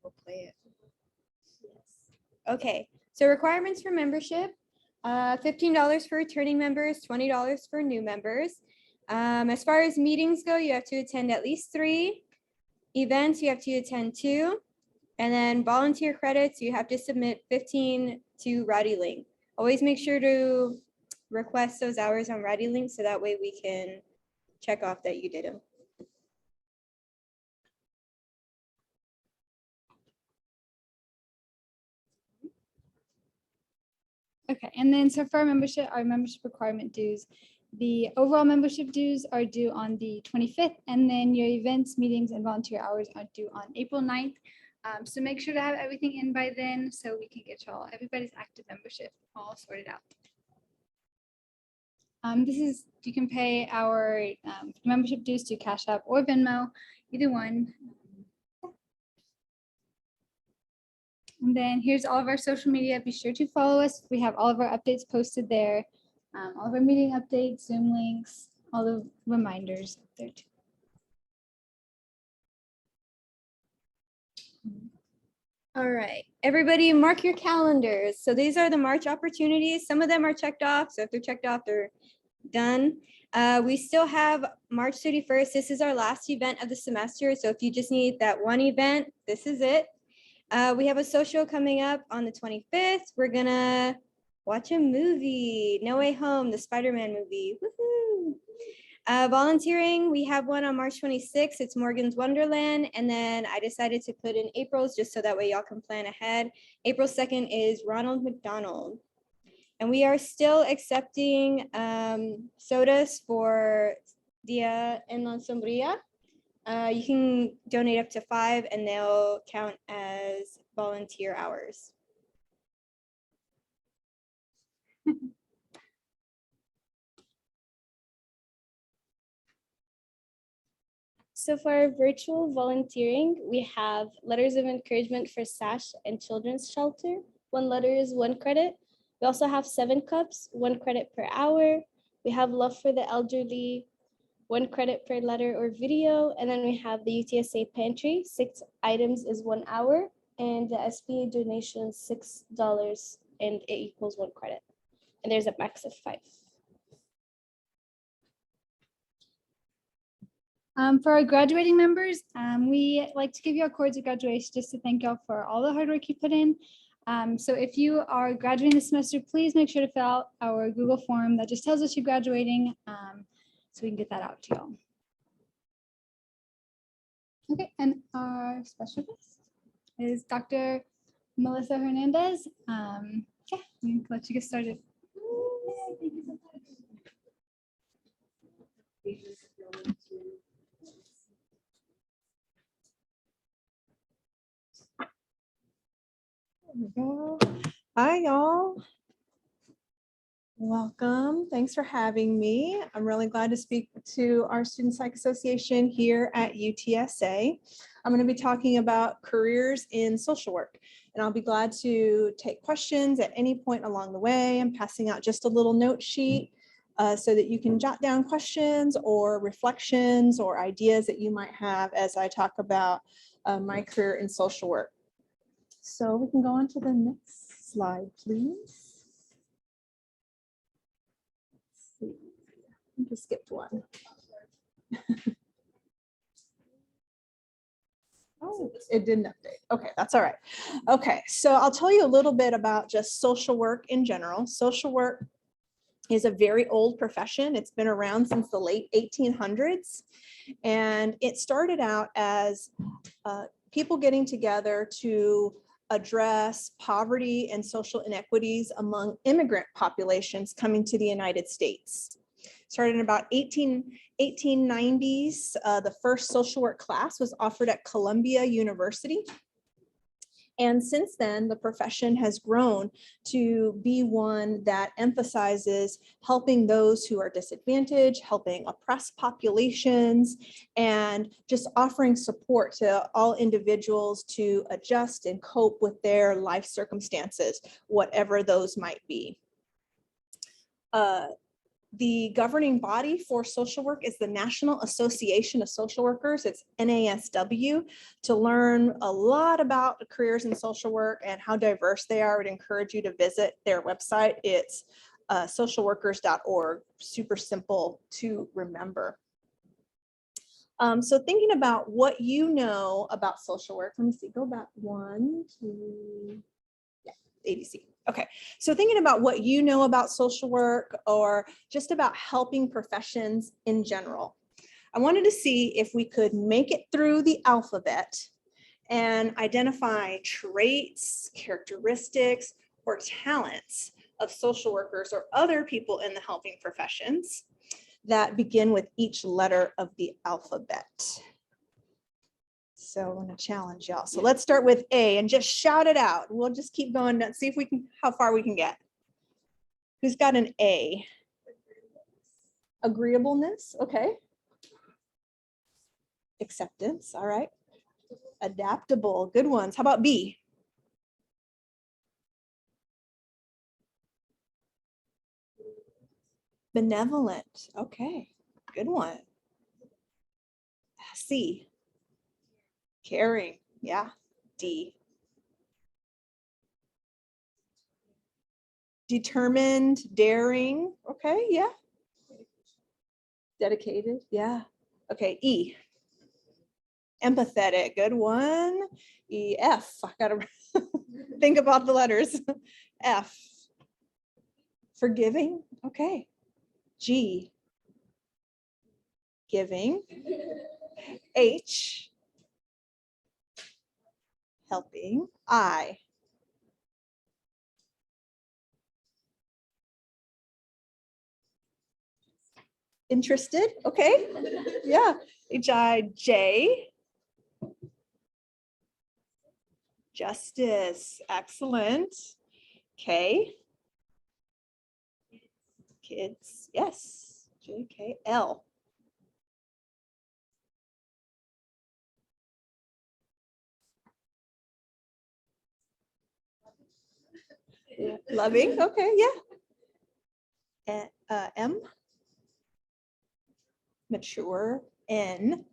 We'll play it. Yes. Okay, so requirements for membership, $15 for returning members, $20 for new members. As far as meetings go, you have to attend at least 3. Events, you have to attend 2. And then volunteer credits, you have to submit 15 to ReadyLink. Always make sure to request those hours on ReadyLink so that way we can check off that you did them. Okay, and then so for our membership requirement dues, the overall membership dues are due on the 25th, and then your events, meetings, and volunteer hours are due on April 9th. So make sure to have everything in by then so we can get y'all everybody's active membership all sorted out. You can pay our membership dues to Cash App or Venmo, either one. And then here's all of our social media. Be sure to follow us. We have all of our updates posted there. All of our meeting updates, Zoom links, all the reminders there too. All right, everybody mark your calendars. So these are the March opportunities. Some of them are checked off. So if they're checked off, they're done. We still have March 31st. This is our last event of the semester. So if you just need that one event, this is it. We have a social coming up on the 25th. We're gonna watch a movie, No Way Home, the Spider-Man movie. Woohoo! Volunteering, we have one on March 26th. It's Morgan's Wonderland. And then I decided to put in April's just so that way y'all can plan ahead. April 2nd is Ronald McDonald. And we are still accepting sodas for Dia en la Sombría. You can donate up to 5 and they'll count as volunteer hours. So for our virtual volunteering, we have letters of encouragement for SASH and Children's Shelter. 1 letter is 1 credit. We also have 7 cups, 1 credit per hour. We have Love for the Elderly, 1 credit per letter or video. And then we have the UTSA pantry, 6 items is 1 hour. And the SBA donation is $6 and it equals 1 credit. And there's a max of 5. For our graduating members, we like to give you our cords of graduation just to thank y'all for all the hard work you put in. So if you are graduating this semester, please make sure to fill out our Google form that just tells us you're graduating so we can get that out to y'all. Okay, and our special guest is Dr. Melissa Hernandez. Yeah, we can let you get started. Thank you so much. There we go. Hi, y'all. Welcome. Thanks for having me. I'm really glad to speak to our Student Psych Association here at UTSA. I'm going to be talking about careers in social work, and I'll be glad to take questions at any point along the way. I'm passing out just a little note sheet so that you can jot down questions or reflections or ideas that you might have as I talk about my career in social work. So we can go on to the next slide, please. Let's see. I just skipped one. Oh, it didn't update. Okay, that's all right. Okay, so I'll tell you a little bit about just social work in general. Social work is a very old profession. It's been around since the late 1800s. And it started out as people getting together to address poverty and social inequities among immigrant populations coming to the United States. Started in about 1890s, the first social work class was offered at Columbia University. And since then, the profession has grown to be one that emphasizes helping those who are disadvantaged, helping oppressed populations, and just offering support to all individuals to adjust and cope with their life circumstances, whatever those might be. The governing body for social work is the National Association of Social Workers. It's NASW. To learn a lot about careers in social work and how diverse they are, I would encourage you to visit their website. It's socialworkers.org. Super simple to remember. So thinking about what you know about social work, let me see, go back one, two, yeah, ABC. Okay, so thinking about what you know about social work or just about helping professions in general. I wanted to see if we could make it through the alphabet and identify traits, characteristics, or talents of social workers or other people in the helping professions that begin with each letter of the alphabet. So I'm going to challenge y'all. So let's start with A and just shout it out. We'll just keep going and see if we can, how far we can get. Who's got an A? Agreeableness, okay. Acceptance, all right. Adaptable, good ones. How about B? Benevolent, okay, good one. C? Caring, yeah. D? Determined, daring, okay, yeah. Dedicated, yeah. Okay, E? Empathetic, good one. E, F, I gotta think about the letters. F? Forgiving, okay. G? Giving. H? Helping. I? Interested, okay. Yeah. H-I, J? Justice, excellent. K? Kids, yes. J, K, L? Loving, okay, yeah. M? Mature. N?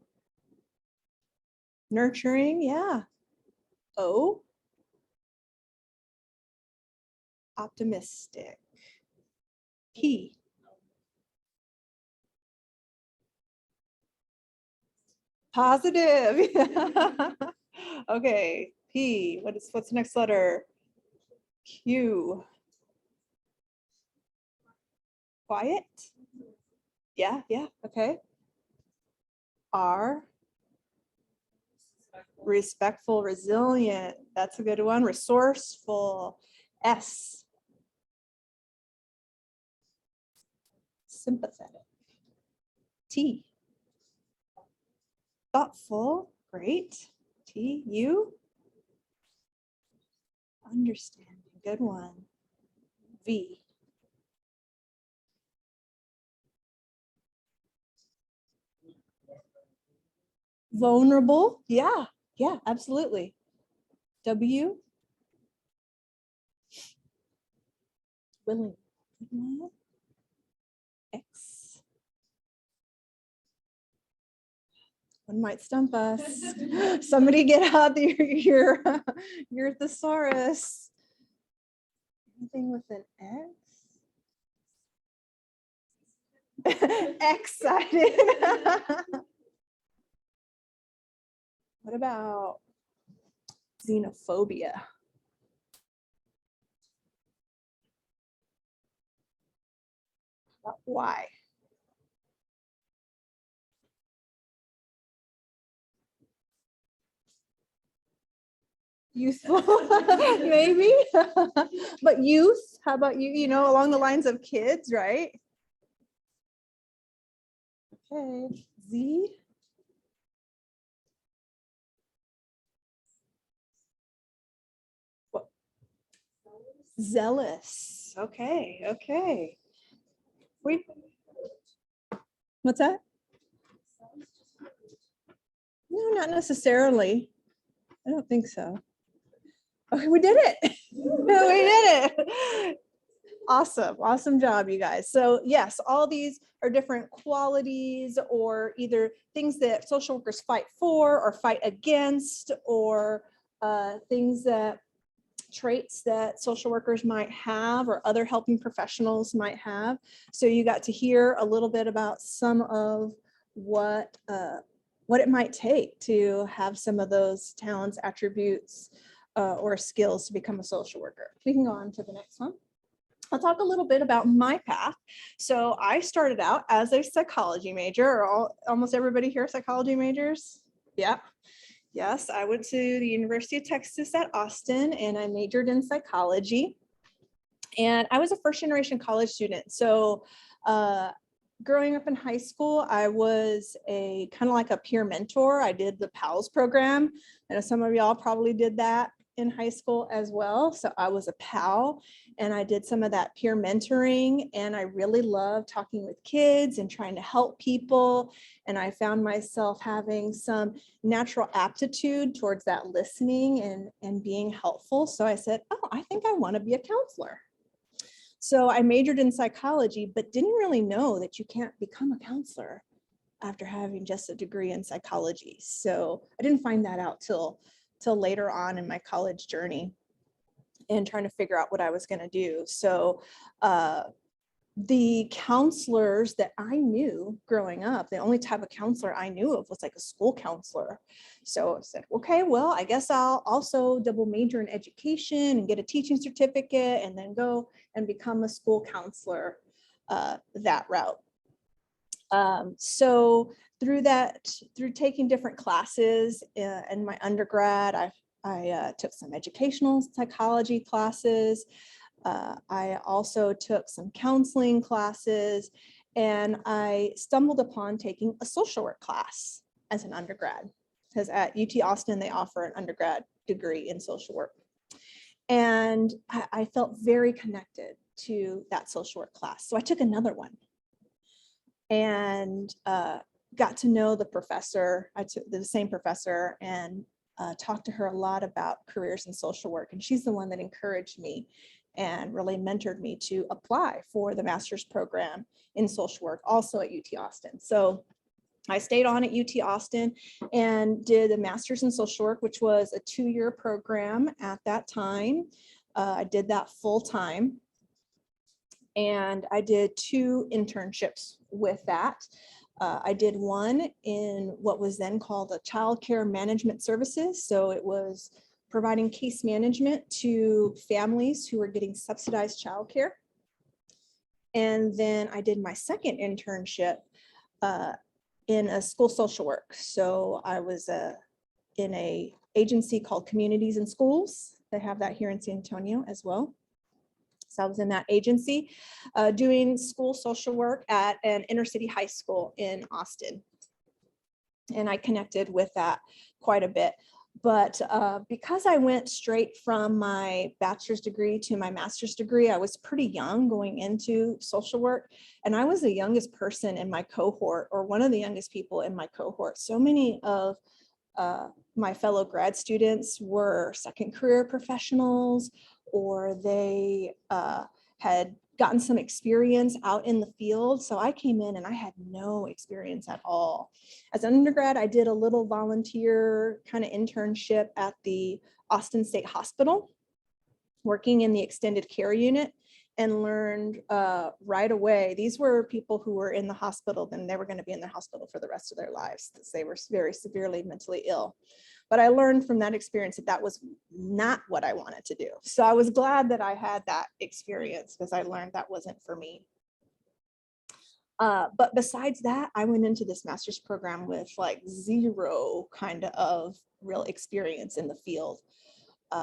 Nurturing, yeah. O? Optimistic. P? Positive. Okay, P, what's the next letter? Q? Quiet? Yeah, okay. R? Respectful, resilient, that's a good one. Resourceful. S? Sympathetic. T? Thoughtful, great. T, U? Understanding, good one. V? Vulnerable, yeah, absolutely. W? Willing. X? One might stump us. Somebody get out your thesaurus. Anything with an X? Excited. What about xenophobia? Why? Youthful, maybe. But youth, how about you? You know, along the lines of kids, right? Okay, Z. What? Zealous. Okay. Wait. What's that? No, not necessarily. I don't think so. Okay, we did it. We did it. Awesome. Awesome job, you guys. So yes, all these are different qualities or either things that social workers fight for or fight against, or things that traits that social workers might have or other helping professionals might have. So you got to hear a little bit about some of what it might take to have some of those talents, attributes, or skills to become a social worker. We can go on to the next one. I'll talk a little bit about my path. So I started out as a psychology major. Almost everybody here psychology majors? Yeah. Yes, I went to the University of Texas at Austin and I majored in psychology. And I was a first generation college student. So growing up in high school, I was a kind of like a peer mentor. I did the PALS program. I know some of y'all probably did that in high school as well. So I was a PAL and I did some of that peer mentoring, and I really loved talking with kids and trying to help people. And I found myself having some natural aptitude towards that listening and being helpful. So I said, oh, I think I want to be a counselor. So I majored in psychology, but didn't really know that you can't become a counselor after having just a degree in psychology. So I didn't find that out till later on in my college journey and trying to figure out what I was going to do. So the counselors that I knew growing up, the only type of counselor I knew of was like a school counselor. So I said, okay, well, I guess I'll also double major in education and get a teaching certificate and then go and become a school counselor that route. So through taking different classes in my undergrad, I took some educational psychology classes. I also took some counseling classes, and I stumbled upon taking a social work class as an undergrad, because at UT Austin, they offer an undergrad degree in social work. And I felt very connected to that social work class. So I took another one and got to know the professor. I took the same professor and talked to her a lot about careers in social work. And she's the one that encouraged me and really mentored me to apply for the master's program in social work, also at UT Austin. So I stayed on at UT Austin and did a master's in social work, which was a 2-year program at that time. I did that full time. And I did 2 internships with that. I did one in what was then called a child care management services. So it was providing case management to families who were getting subsidized childcare. And then I did my second internship in a school social work. So I was in a agency called Communities in Schools. They have that here in San Antonio as well. So I was in that agency doing school social work at an inner city high school in Austin. And I connected with that quite a bit. But because I went straight from my bachelor's degree to my master's degree, I was pretty young going into social work. And I was the youngest person in my cohort, or one of the youngest people in my cohort. So many of my fellow grad students were second career professionals, or they had gotten some experience out in the field. So I came in and I had no experience at all. As an undergrad, I did a little volunteer kind of internship at the Austin State Hospital, working in the extended care unit, and learned right away. These were people who were in the hospital, then they were going to be in the hospital for the rest of their lives because they were very severely mentally ill. But I learned from that experience that that was not what I wanted to do. So I was glad that I had that experience because I learned that wasn't for me. But besides that, I went into this master's program with like 0 kind of real experience in the field.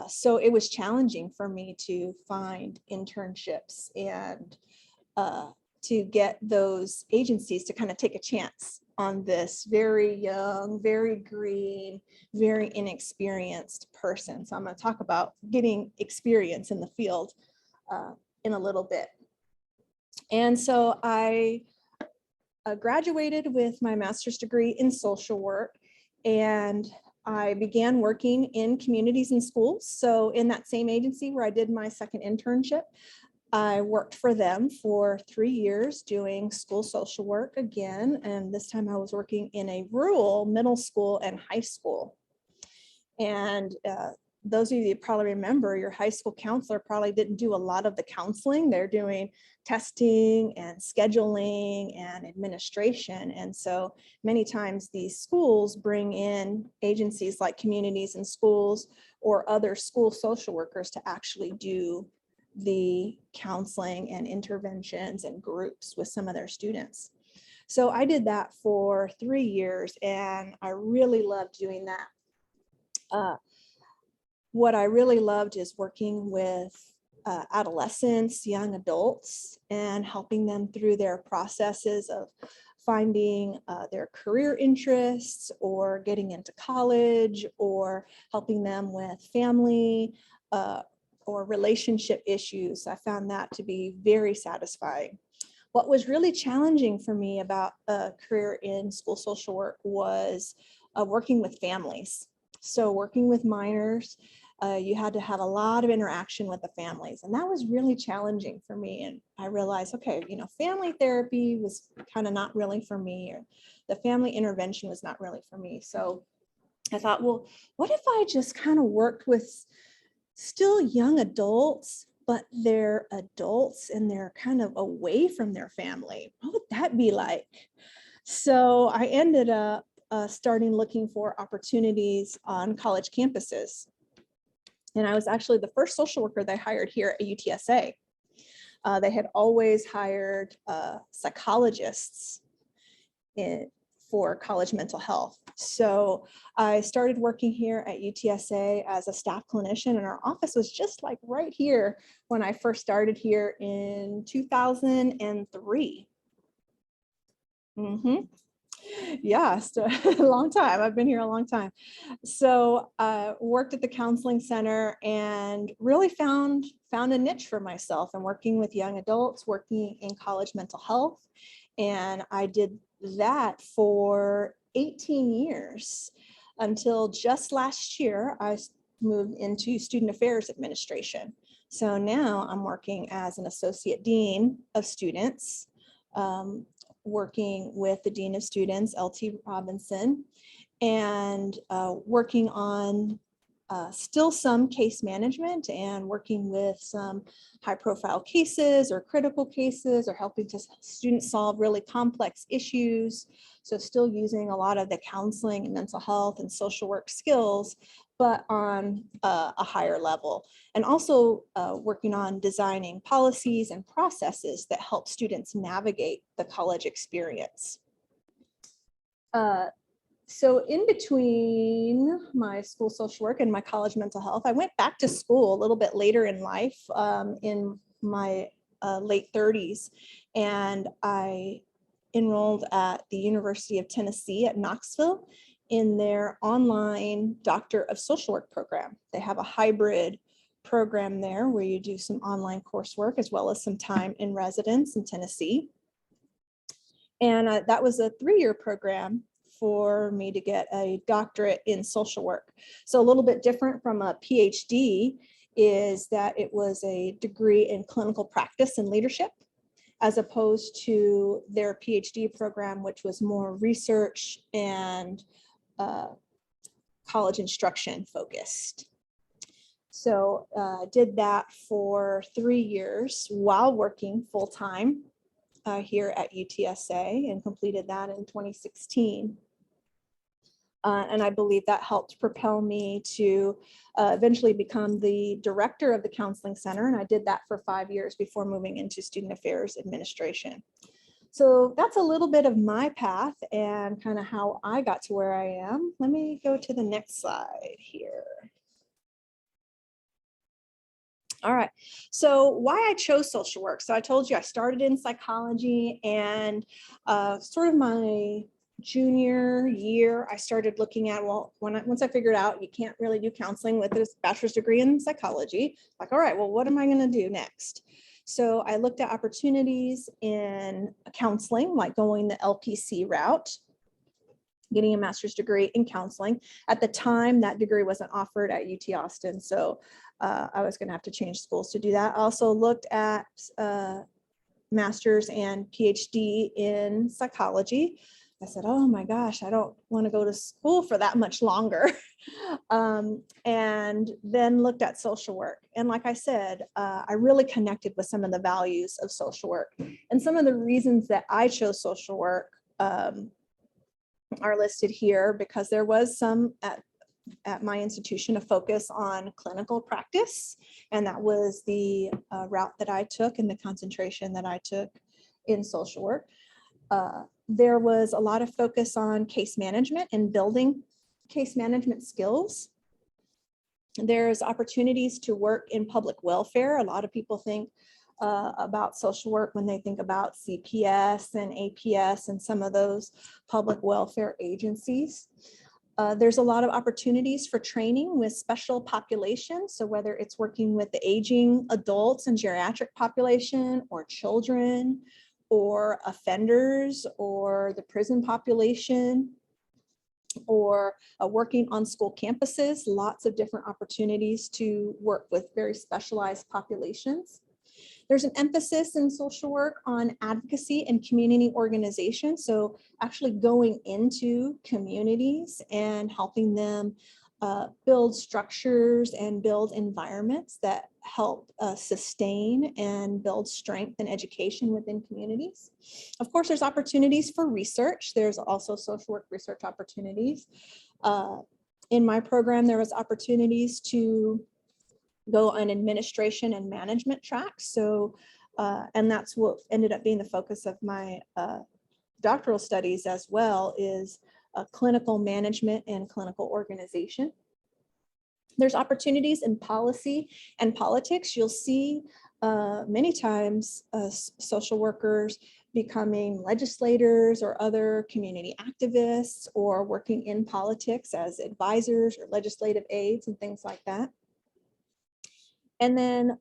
So it was challenging for me to find internships and to get those agencies to kind of take a chance on this very young, very green, very inexperienced person. So I'm going to talk about getting experience in the field in a little bit. And so I graduated with my master's degree in social work, and I began working in communities and schools. So in that same agency where I did my second internship, I worked for them for 3 years doing school social work again, and this time I was working in a rural middle school and high school. And those of you that probably remember, your high school counselor probably didn't do a lot of the counseling. They're doing testing and scheduling and administration. And so many times these schools bring in agencies like communities and schools or other school social workers to actually do the counseling and interventions and groups with some of their students. So I did that for 3 years and I really loved doing that. What I really loved is working with adolescents, young adults, and helping them through their processes of finding their career interests or getting into college or helping them with family or relationship issues. I found that to be very satisfying. What was really challenging for me about a career in school social work was working with families. So working with minors, you had to have a lot of interaction with the families, and that was really challenging for me. And I realized, okay, family therapy was kind of not really for me, or the family intervention was not really for me. So I thought, well, what if I just kind of worked with still young adults, but they're adults and they're kind of away from their family? What would that be like? So I ended up starting looking for opportunities on college campuses. And I was actually the first social worker they hired here at UTSA. They had always hired psychologists for college mental health. So I started working here at UTSA as a staff clinician, and our office was just like right here when I first started here in 2003. Yeah, so a long time. I've been here a long time. So worked at the counseling center and really found a niche for myself and working with young adults, working in college mental health. And I did that for 18 years until just last year, I moved into student affairs administration. So now I'm working as an associate dean of students, working with the Dean of Students, LT Robinson, and working on still some case management and working with some high profile cases or critical cases or helping students solve really complex issues. So still using a lot of the counseling and mental health and social work skills, but on a higher level. And also working on designing policies and processes that help students navigate the college experience. So in between my school social work and my college mental health, I went back to school a little bit later in life, in my late 30s, and I enrolled at the University of Tennessee at Knoxville in their online Doctor of Social Work program. They have a hybrid program there where you do some online coursework as well as some time in residence in Tennessee. And that was a 3-year program for me to get a doctorate in social work. So a little bit different from a PhD is that it was a degree in clinical practice and leadership, as opposed to their PhD program, which was more research and college instruction focused. So did that for 3 years while working full-time here at UTSA and completed that in 2016. And I believe that helped propel me to eventually become the director of the counseling center. And I did that for 5 years before moving into student affairs administration. So that's a little bit of my path and kind of how I got to where I am. Let me go to the next slide here. All right, so why I chose social work. So I told you I started in psychology, and sort of my junior year, I started looking at, well, once I figured out you can't really do counseling with a bachelor's degree in psychology, like, all right, well, what am I going to do next? So I looked at opportunities in counseling, like going the LPC route, getting a master's degree in counseling. At the time, that degree wasn't offered at UT Austin. So I was going to have to change schools to do that. I also looked at master's and PhD in psychology. I said, oh my gosh, I don't want to go to school for that much longer. And then looked at social work. And like I said, I really connected with some of the values of social work. And some of the reasons that I chose social work are listed here, because there was some at my institution a focus on clinical practice. And that was the route that I took and the concentration that I took in social work. There was a lot of focus on case management and building case management skills. There's opportunities to work in public welfare. A lot of people think about social work when they think about CPS and APS and some of those public welfare agencies. There's a lot of opportunities for training with special populations. So whether it's working with the aging adults and geriatric population, or children, or offenders, or the prison population, or working on school campuses, lots of different opportunities to work with very specialized populations. There's an emphasis in social work on advocacy and community organization. So actually going into communities and helping them build structures and build environments that help sustain and build strength and education within communities. Of course, there's opportunities for research. There's also social work research opportunities. In my program, there was opportunities to go on administration and management tracks. So, and that's what ended up being the focus of my doctoral studies as well, is clinical management and clinical organization. There's opportunities in policy and politics. You'll see many times social workers becoming legislators or other community activists, or working in politics as advisors or legislative aides and things like that. And then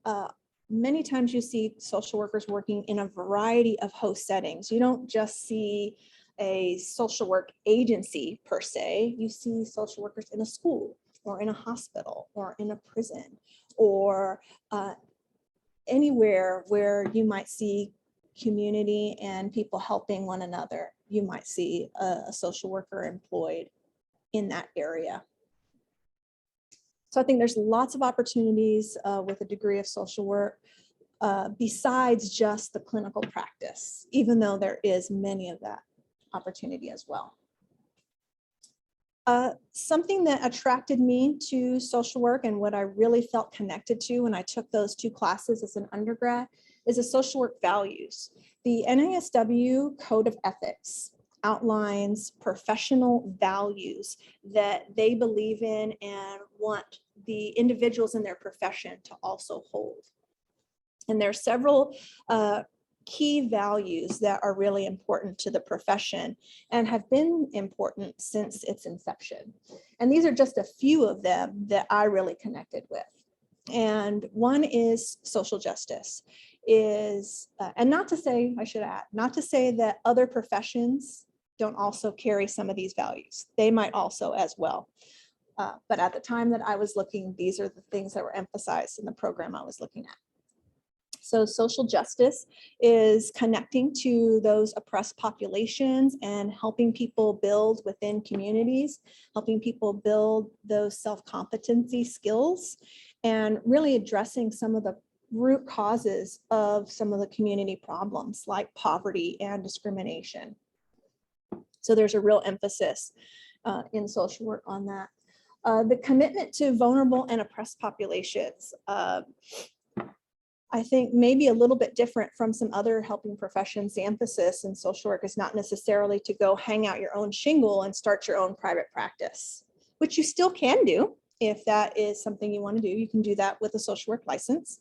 many times you see social workers working in a variety of host settings. You don't just see a social work agency per se. You see social workers in a school, or in a hospital, or in a prison, or anywhere where you might see community and people helping one another. You might see a social worker employed in that area. So I think there's lots of opportunities with a degree of social work besides just the clinical practice, even though there is many of that opportunity as well. Something that attracted me to social work and what I really felt connected to when I took those two classes as an undergrad is the social work values. The NASW Code of Ethics outlines professional values that they believe in and want the individuals in their profession to also hold. And there are several key values that are really important to the profession and have been important since its inception. And these are just a few of them that I really connected with. And one is social justice, and not to say, I should add, not to say that other professions don't also carry some of these values. They might also as well. But at the time that I was looking, these are the things that were emphasized in the program I was looking at. So social justice is connecting to those oppressed populations and helping people build within communities, helping people build those self-competency skills, and really addressing some of the root causes of some of the community problems like poverty and discrimination. So there's a real emphasis in social work on that. The commitment to vulnerable and oppressed populations. I think maybe a little bit different from some other helping professions. The emphasis in social work is not necessarily to go hang out your own shingle and start your own private practice, which you still can do if that is something you want to do. You can do that with a social work license,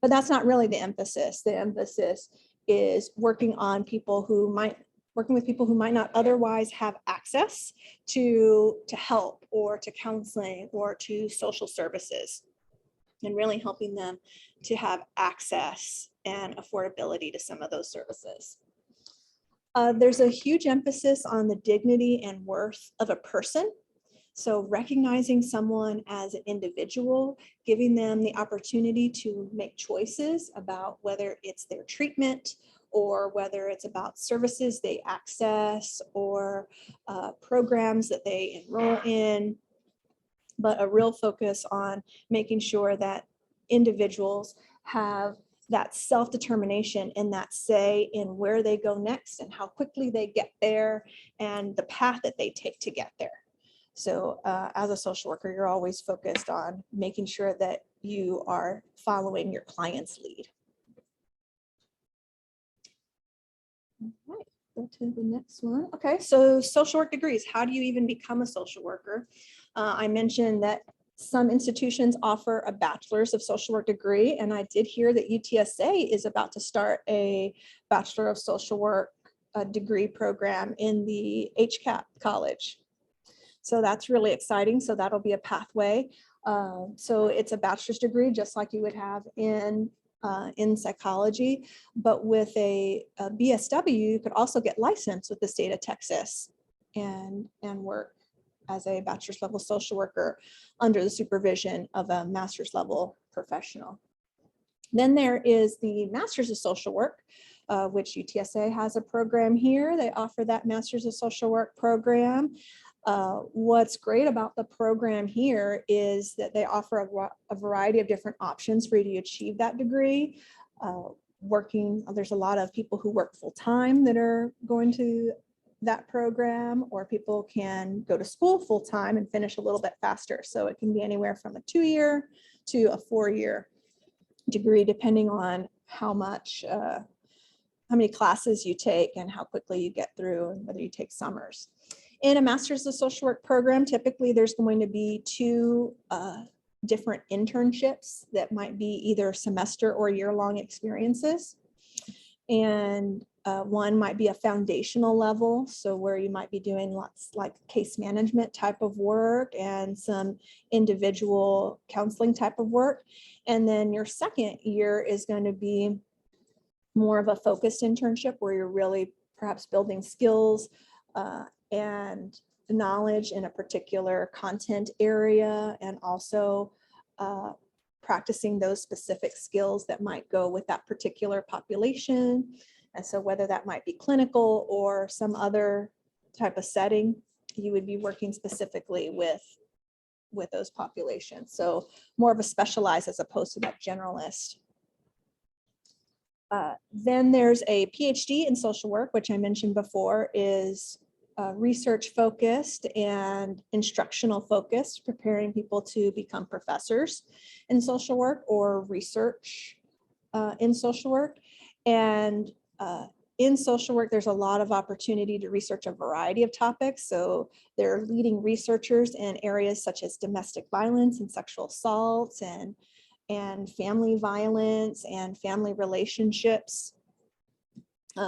but that's not really the emphasis. The emphasis is working with people who might not otherwise have access to help or to counseling or to social services, and really helping them to have access and affordability to some of those services. There's a huge emphasis on the dignity and worth of a person. So recognizing someone as an individual, giving them the opportunity to make choices about whether it's their treatment or whether it's about services they access or programs that they enroll in, but a real focus on making sure that individuals have that self-determination and that say in where they go next and how quickly they get there and the path that they take to get there. So as a social worker, you're always focused on making sure that you are following your client's lead. All right, go to the next one. Okay, so social work degrees. How do you even become a social worker? I mentioned that some institutions offer a bachelor's of social work degree, and I did hear that UTSA is about to start a Bachelor of Social Work degree program in the HCAP college. So that's really exciting. So that'll be a pathway. So it's a bachelor's degree, just like you would have in psychology, but with a BSW, you could also get licensed with the state of Texas and work as a bachelor's level social worker under the supervision of a master's level professional. Then there is the Masters of Social Work, which UTSA has a program here. They offer that Masters of Social Work program. What's great about the program here is that they offer a variety of different options for you to achieve that degree. There's a lot of people who work full-time that are going to that program, or people can go to school full-time and finish a little bit faster. So it can be anywhere from a 2-year to a 4-year degree, depending on how many classes you take and how quickly you get through and whether you take summers. In a Master's of Social Work program, typically there's going to be 2 different internships that might be either semester or year-long experiences. And one might be a foundational level, so where you might be doing lots like case management type of work and some individual counseling type of work. And then your second year is going to be more of a focused internship where you're really perhaps building skills and knowledge in a particular content area, and also practicing those specific skills that might go with that particular population. And so whether that might be clinical or some other type of setting, you would be working specifically with those populations. So more of a specialized as opposed to that generalist. Then there's a PhD in social work, which I mentioned before is research focused and instructional focused, preparing people to become professors in social work or research in social work. And in social work, there's a lot of opportunity to research a variety of topics. So there are leading researchers in areas such as domestic violence and sexual assaults and family violence and family relationships.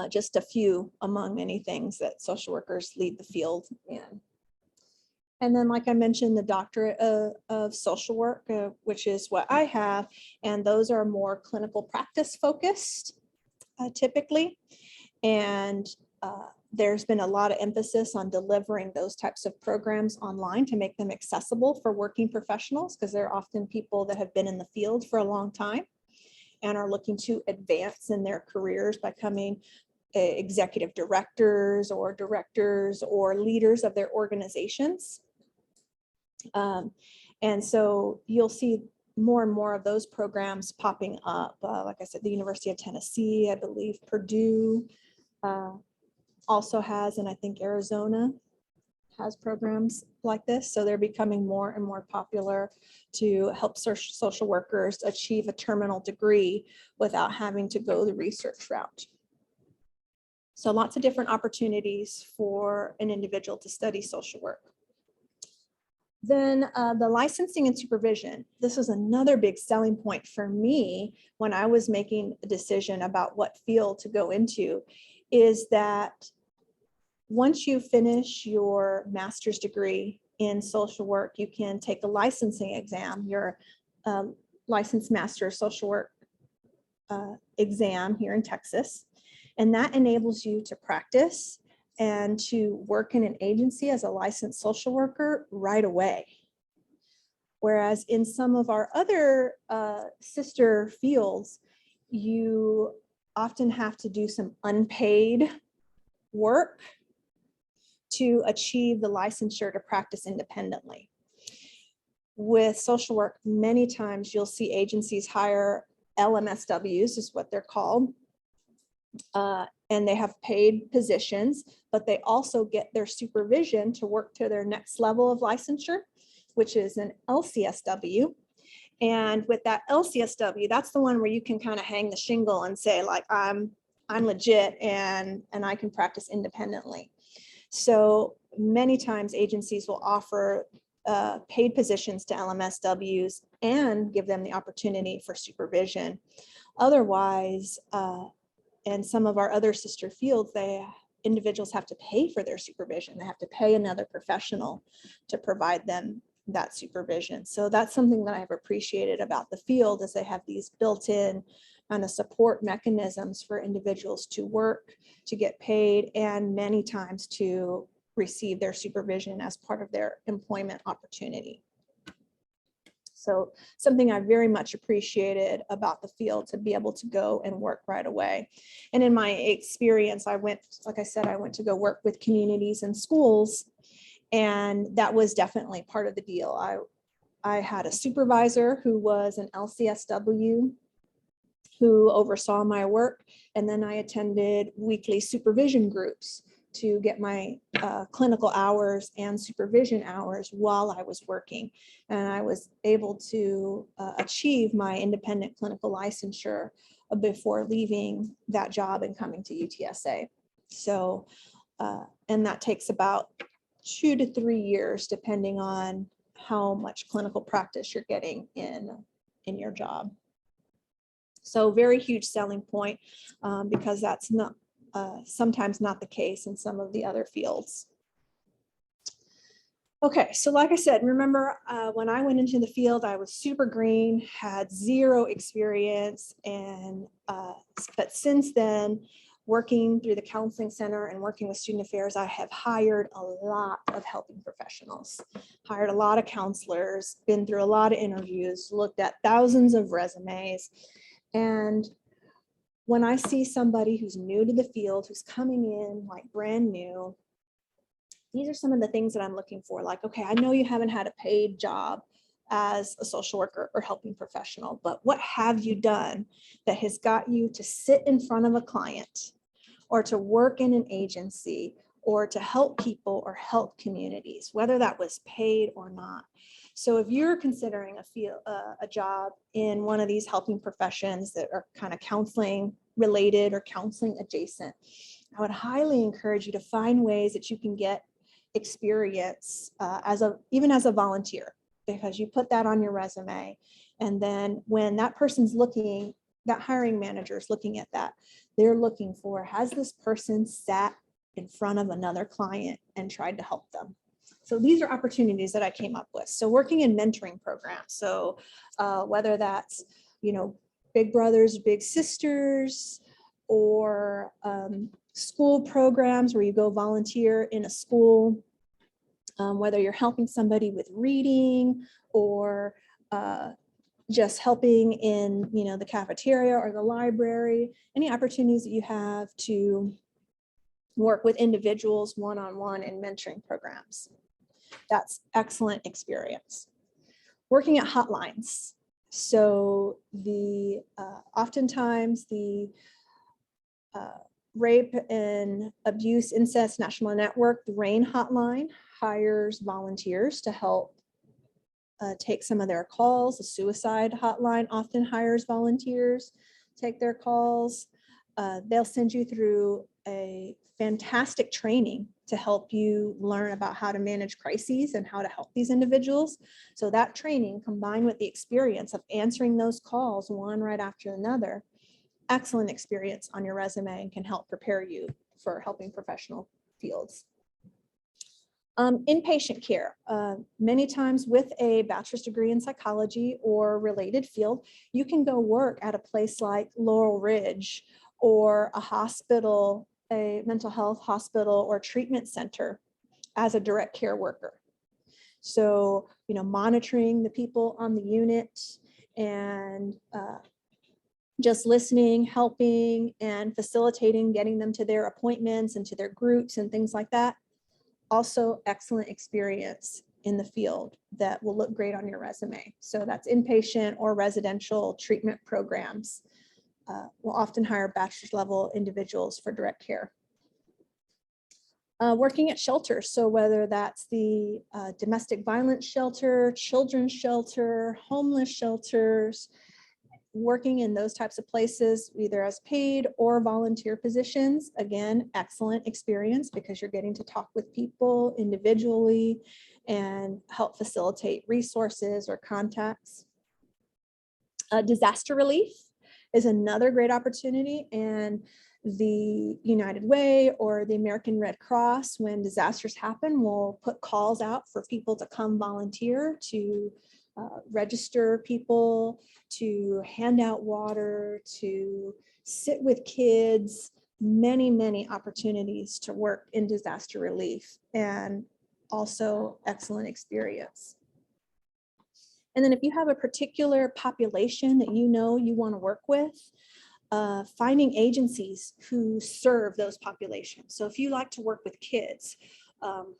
Just a few among many things that social workers lead the field in. And then, like I mentioned, the doctorate of social work, which is what I have, and those are more clinical practice focused typically. And there's been a lot of emphasis on delivering those types of programs online to make them accessible for working professionals, because they're often people that have been in the field for a long time and are looking to advance in their careers by becoming executive directors or leaders of their organizations. And so you'll see more and more of those programs popping up. Like I said, the University of Tennessee, I believe Purdue also has, and I think Arizona has programs like this. So they're becoming more and more popular to help social workers achieve a terminal degree without having to go the research route. So lots of different opportunities for an individual to study social work. Then the licensing and supervision. This was another big selling point for me when I was making a decision about what field to go into, is that once you finish your master's degree in social work, you can take a licensing exam, your licensed master of social work exam here in Texas. And that enables you to practice and to work in an agency as a licensed social worker right away. Whereas in some of our other sister fields, you often have to do some unpaid work to achieve the licensure to practice independently. With social work, many times you'll see agencies hire LMSWs, is what they're called, and they have paid positions, but they also get their supervision to work to their next level of licensure, which is an LCSW. And with that LCSW, that's the one where you can kind of hang the shingle and say, like, I'm legit and I can practice independently. So many times agencies will offer paid positions to LMSWs and give them the opportunity for supervision. Otherwise, and some of our other sister fields, individuals have to pay for their supervision. They have to pay another professional to provide them that supervision. So that's something that I've appreciated about the field, is they have these built-in kind of support mechanisms for individuals to work, to get paid, and many times to receive their supervision as part of their employment opportunity. So something I very much appreciated about the field, to be able to go and work right away. And in my experience, like I said, I went to go work with communities and schools, and that was definitely part of the deal. I had a supervisor who was an LCSW who oversaw my work, and then I attended weekly supervision groups to get my clinical hours and supervision hours while I was working. And I was able to achieve my independent clinical licensure before leaving that job and coming to UTSA. So, and that takes about 2 to 3 years, depending on how much clinical practice you're getting in your job. So very huge selling point, because that's not sometimes not the case in some of the other fields. Okay, so like I said, remember when I went into the field, I was super green, had zero experience, and but since then, working through the counseling center and working with student affairs, I have hired a lot of helping professionals, hired a lot of counselors, been through a lot of interviews, looked at thousands of resumes. And when I see somebody who's new to the field, who's coming in like brand new, these are some of the things that I'm looking for. Like, okay, I know you haven't had a paid job as a social worker or helping professional, but what have you done that has got you to sit in front of a client, or to work in an agency, or to help people or help communities, whether that was paid or not? So if you're considering a job in one of these helping professions that are kind of counseling related or counseling adjacent, I would highly encourage you to find ways that you can get experience even as a volunteer, because you put that on your resume. And then when that person's looking, that hiring manager is looking at that, they're looking for, has this person sat in front of another client and tried to help them? So these are opportunities that I came up with. So working in mentoring programs. So whether that's, Big Brothers, Big Sisters, or school programs where you go volunteer in a school, whether you're helping somebody with reading, or just helping in, the cafeteria or the library, any opportunities that you have to work with individuals one-on-one in mentoring programs. That's excellent experience. Working at hotlines. So oftentimes the Rape and Abuse Incest National Network, the RAIN hotline, hires volunteers to help take some of their calls. The suicide hotline often hires volunteers to take their calls. They'll send you through a fantastic training to help you learn about how to manage crises and how to help these individuals. So that training, combined with the experience of answering those calls one right after another, excellent experience on your resume, and can help prepare you for helping professional fields. Inpatient care, many times with a bachelor's degree in psychology or related field, you can go work at a place like Laurel Ridge or a hospital a mental health hospital or treatment center as a direct care worker. So, monitoring the people on the unit and just listening, helping, and facilitating, getting them to their appointments and to their groups and things like that. Also, excellent experience in the field that will look great on your resume. So that's inpatient or residential treatment programs. We'll often hire bachelor's level individuals for direct care. Working at shelters, so whether that's the domestic violence shelter, children's shelter, homeless shelters, working in those types of places, either as paid or volunteer positions. Again, excellent experience because you're getting to talk with people individually and help facilitate resources or contacts. Disaster relief is another great opportunity, and the United Way or the American Red Cross, when disasters happen, will put calls out for people to come volunteer to register people, to hand out water, to sit with kids, many opportunities to work in disaster relief, and also excellent experience. And then if you have a particular population that you want to work with, finding agencies who serve those populations. So if you like to work with kids,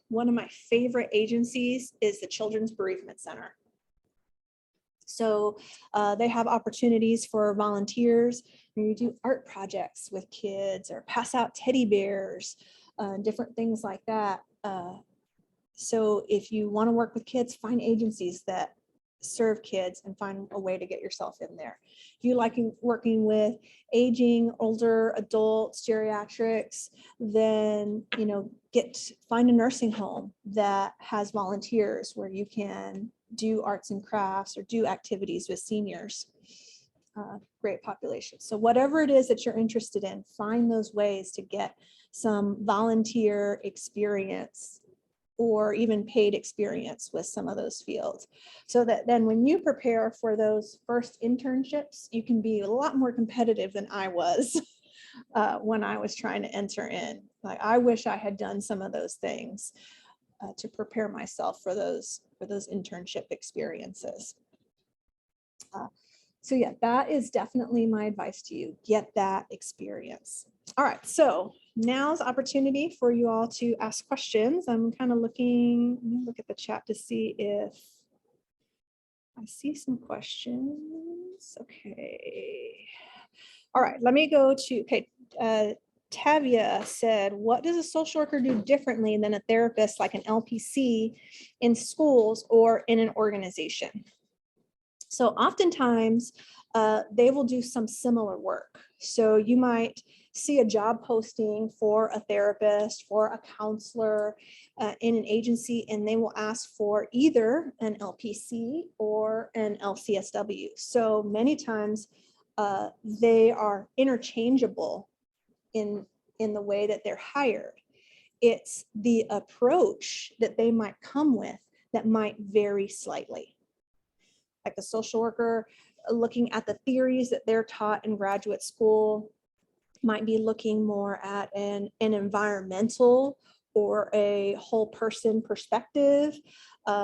one of my favorite agencies is the Children's Bereavement Center. So they have opportunities for volunteers. You do art projects with kids or pass out teddy bears, different things like that. So if you want to work with kids, find agencies that serve kids and find a way to get yourself in there. If you like working with aging, older adults, geriatrics, then find a nursing home that has volunteers where you can do arts and crafts or do activities with seniors. Great population. So whatever it is that you're interested in, find those ways to get some volunteer experience or even paid experience with some of those fields, so that then when you prepare for those first internships, you can be a lot more competitive than I was when I was trying to enter in. Like, I wish I had done some of those things to prepare myself for those internship experiences. So yeah, that is definitely my advice to you. Get that experience. All right, so now's opportunity for you all to ask questions. I'm kind of looking, let me look at the chat to see if I see some questions. Okay. All right, let me go to, okay, Tavia said, what does a social worker do differently than a therapist like an LPC in schools or in an organization? So oftentimes they will do some similar work. So you might see a job posting for a therapist, for a counselor in an agency, and they will ask for either an LPC or an LCSW. So many times they are interchangeable in the way that they're hired. It's the approach that they might come with that might vary slightly. Like a social worker looking at the theories that they're taught in graduate school might be looking more at an environmental or a whole person perspective,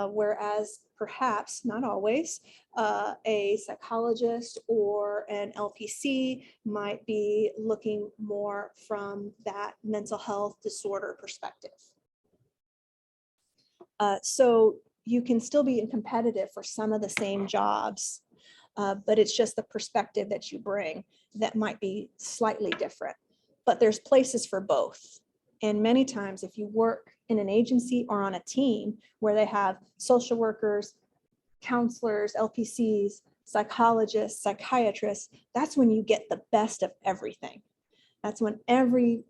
whereas perhaps, not always, a psychologist or an LPC might be looking more from that mental health disorder perspective. So you can still be competitive for some of the same jobs, but it's just the perspective that you bring that might be slightly different. But there's places for both. And many times if you work in an agency or on a team where they have social workers, counselors, LPCs, psychologists, psychiatrists, that's when you get the best of everything. That's when every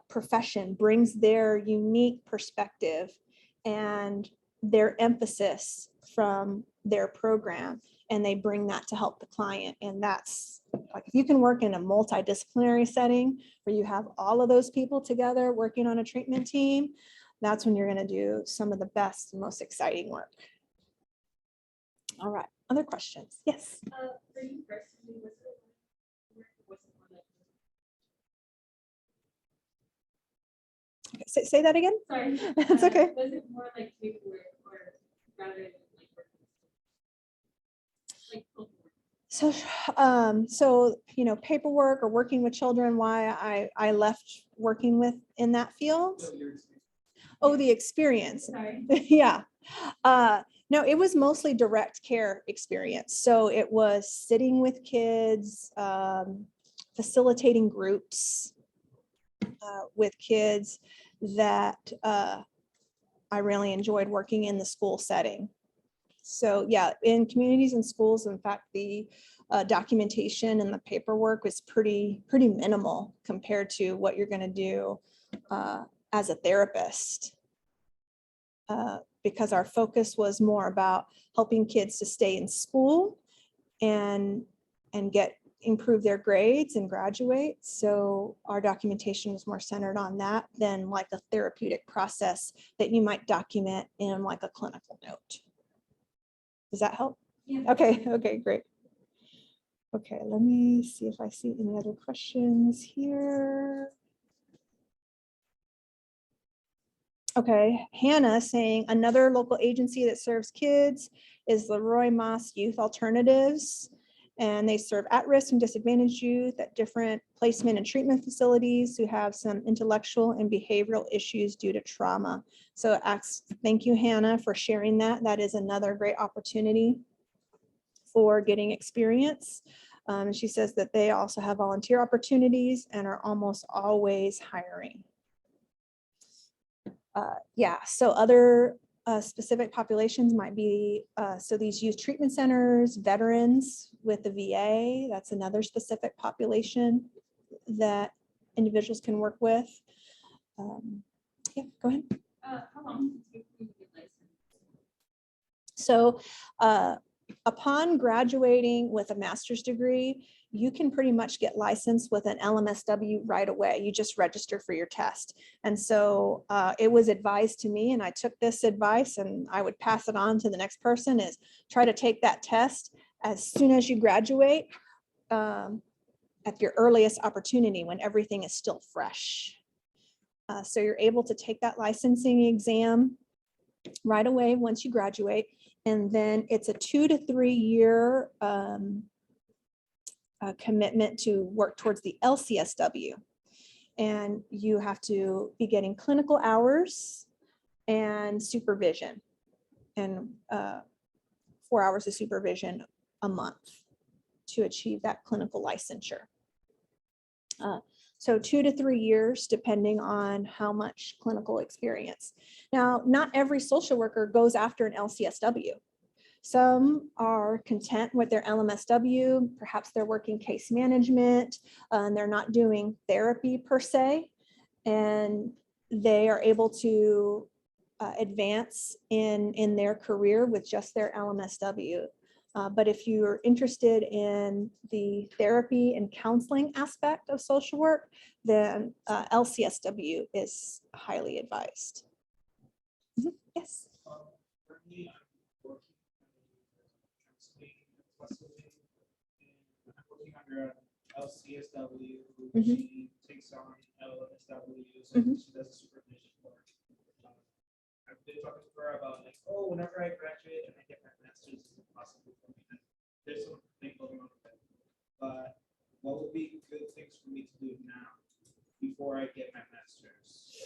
profession brings their unique perspective and their emphasis from their program, and they bring that to help the client. And that's like, if you can work in a multidisciplinary setting where you have all of those people together working on a treatment team, that's when you're going to do some of the best and most exciting work. All right, other questions? Yes. For you personally, was it Say that again? Sorry. It's okay. Was it more like paperwork or rather than like working? Like paperwork? So paperwork or working with children, why I left working in that field. Oh, the experience. Sorry. Yeah. No, it was mostly direct care experience. So it was sitting with kids, facilitating groups with kids that I really enjoyed working in the school setting. So yeah, in communities and schools, in fact, the documentation and the paperwork was pretty minimal compared to what you're going to do as a therapist. Because our focus was more about helping kids to stay in school and improve their grades and graduate. So our documentation was more centered on that than like a therapeutic process that you might document in like a clinical note. Does that help? Yeah. Okay, great. Okay, let me see if I see any other questions here. Okay, Hannah saying another local agency that serves kids is Leroy Moss Youth Alternatives. And they serve at-risk and disadvantaged youth at different placement and treatment facilities who have some intellectual and behavioral issues due to trauma. So thank you, Hannah, for sharing that. That is another great opportunity for getting experience. She says that they also have volunteer opportunities and are almost always hiring. Yeah, so other specific populations might be, so these youth treatment centers, veterans with the VA, that's another specific population that individuals can work with. Yeah, go ahead. How long does it take you to get licensed? So upon graduating with a master's degree, you can pretty much get licensed with an LMSW right away. You just register for your test. And so it was advised to me, and I took this advice and I would pass it on to the next person, is try to take that test as soon as you graduate at your earliest opportunity when everything is still fresh. So you're able to take that licensing exam right away once you graduate. And then it's a 2 to 3 year commitment to work towards the LCSW. And you have to be getting clinical hours and supervision, and 4 hours of supervision a month to achieve that clinical licensure. So 2 to 3 years, depending on how much clinical experience. Now, not every social worker goes after an LCSW. Some are content with their LMSW, perhaps they're working case management, and they're not doing therapy per se, and they are able to advance in their career with just their LMSW. But if you're interested in the therapy and counseling aspect of social work, then LCSW is highly advised. Yes. For me, I'm working under LCSW. She takes on LSWs and she does a supervision work. I've been talking to her about like, oh, whenever I graduate and I get my master's, is it possible for me? And there's something going on with it. But what would be good things for me to do now before I get my master's?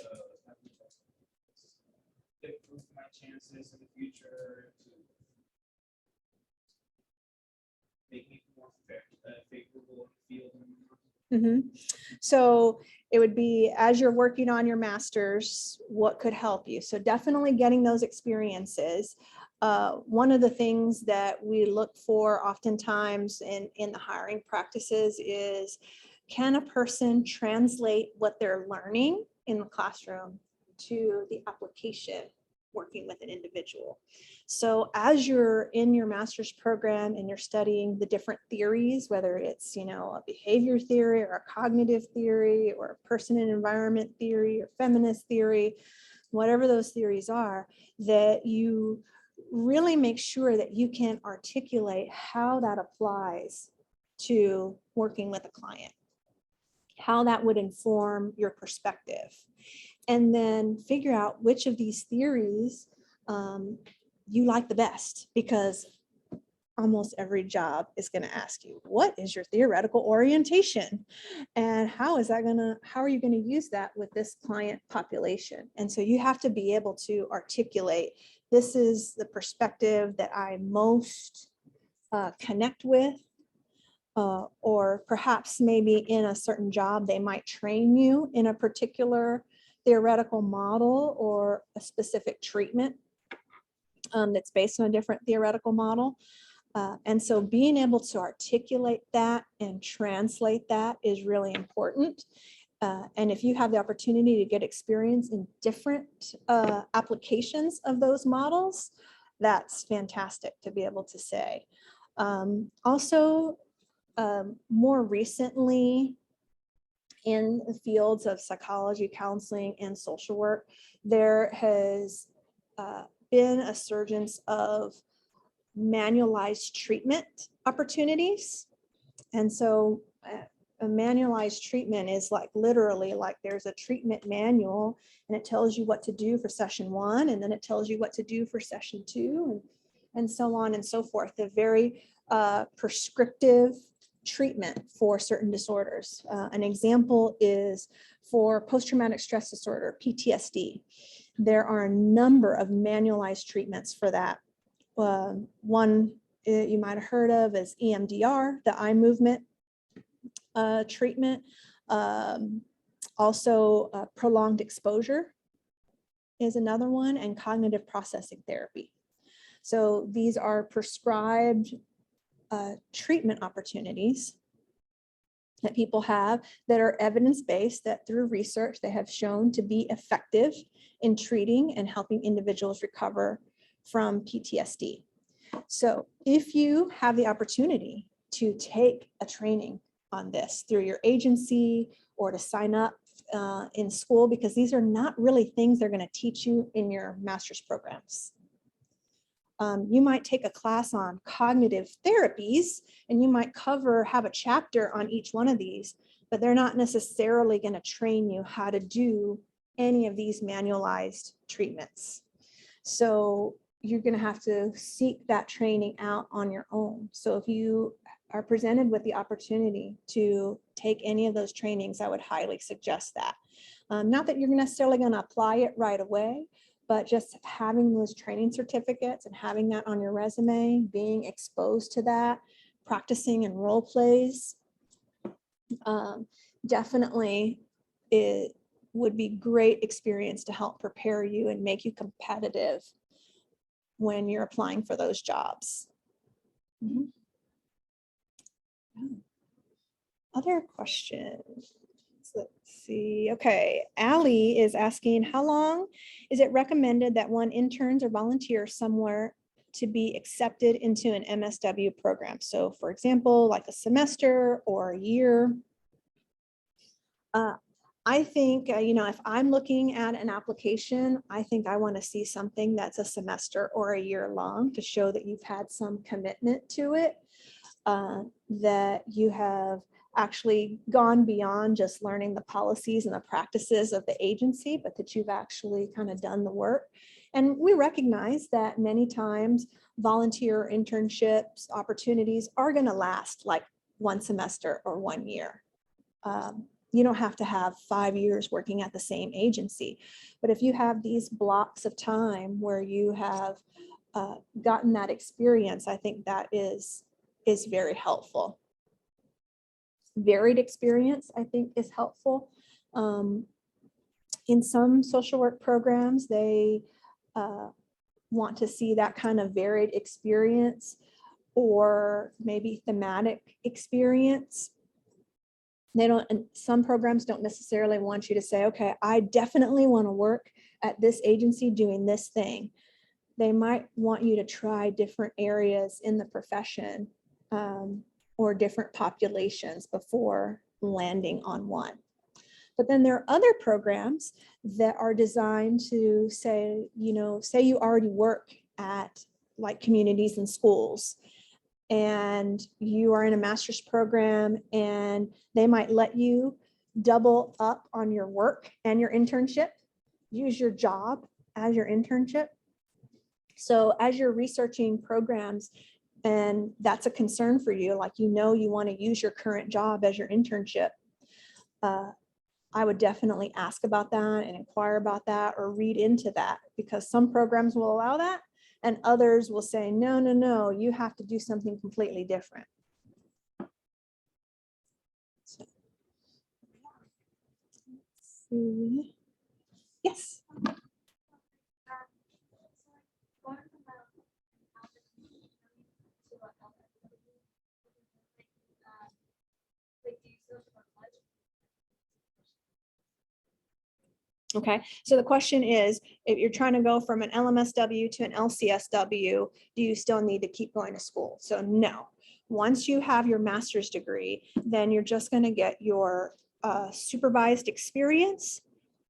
Improve my chances in the future to make me more favorable in the field. So it would be, as you're working on your master's, what could help you? So definitely getting those experiences. One of the things that we look for oftentimes in the hiring practices is, can a person translate what they're learning in the classroom to the application working with an individual? So as you're in your master's program and you're studying the different theories, whether it's, a behavior theory or a cognitive theory or a person and environment theory or feminist theory, whatever those theories are, that you really make sure that you can articulate how that applies to working with a client, how that would inform your perspective. and then figure out which of these theories you like the best, because almost every job is going to ask you, what is your theoretical orientation? And how are you going to use that with this client population? And so you have to be able to articulate, this is the perspective that I most connect with, or perhaps maybe in a certain job, they might train you in a particular theoretical model or a specific treatment that's based on a different theoretical model. And so being able to articulate that and translate that is really important. And if you have the opportunity to get experience in different applications of those models, that's fantastic to be able to say. Also, more recently, in the fields of psychology, counseling, and social work, there has been a surgence of manualized treatment opportunities. And so a manualized treatment is like literally like there's a treatment manual, and it tells you what to do for session 1, and then it tells you what to do for session 2, and so on and so forth. The very prescriptive treatment for certain disorders. An example is for post-traumatic stress disorder, PTSD. There are a number of manualized treatments for that. One you might have heard of is EMDR, the eye movement treatment. Also, prolonged exposure is another one, and cognitive processing therapy. So these are prescribed treatment opportunities that people have that are evidence-based, that through research they have shown to be effective in treating and helping individuals recover from PTSD. So if you have the opportunity to take a training on this through your agency or to sign up in school, because these are not really things they're going to teach you in your master's programs. You might take a class on cognitive therapies, and you might have a chapter on each one of these, but they're not necessarily going to train you how to do any of these manualized treatments. So you're going to have to seek that training out on your own. So if you are presented with the opportunity to take any of those trainings, I would highly suggest that. Not that you're necessarily going to apply it right away, but just having those training certificates and having that on your resume, being exposed to that, practicing in role plays, definitely it would be great experience to help prepare you and make you competitive when you're applying for those jobs. Other questions? Let's see. Okay, Allie is asking, how long is it recommended that one interns or volunteers somewhere to be accepted into an MSW program? So for example, like a semester or a year. I think, if I'm looking at an application, I think I want to see something that's a semester or a year long to show that you've had some commitment to it, that you have actually gone beyond just learning the policies and the practices of the agency, but that you've actually kind of done the work. And we recognize that many times volunteer internships opportunities are going to last like 1 semester or 1 year. You don't have to have 5 years working at the same agency, but if you have these blocks of time where you have gotten that experience, I think that is very helpful. Varied experience, I think, is helpful. In some social work programs, they want to see that kind of varied experience, or maybe thematic experience. Some programs don't necessarily want you to say, okay, I definitely want to work at this agency doing this thing. They might want you to try different areas in the profession or different populations before landing on one. But then there are other programs that are designed to say, say you already work at like communities and schools, and you are in a master's program, and they might let you double up on your work and your internship. use your job as your internship. So as you're researching programs and that's a concern for you, like, you want to use your current job as your internship, I would definitely ask about that and inquire about that or read into that, because some programs will allow that and others will say, no, no, no, you have to do something completely different. So, let's see. Yes. Okay, so the question is, if you're trying to go from an LMSW to an LCSW, do you still need to keep going to school? So no. Once you have your master's degree, then you're just going to get your supervised experience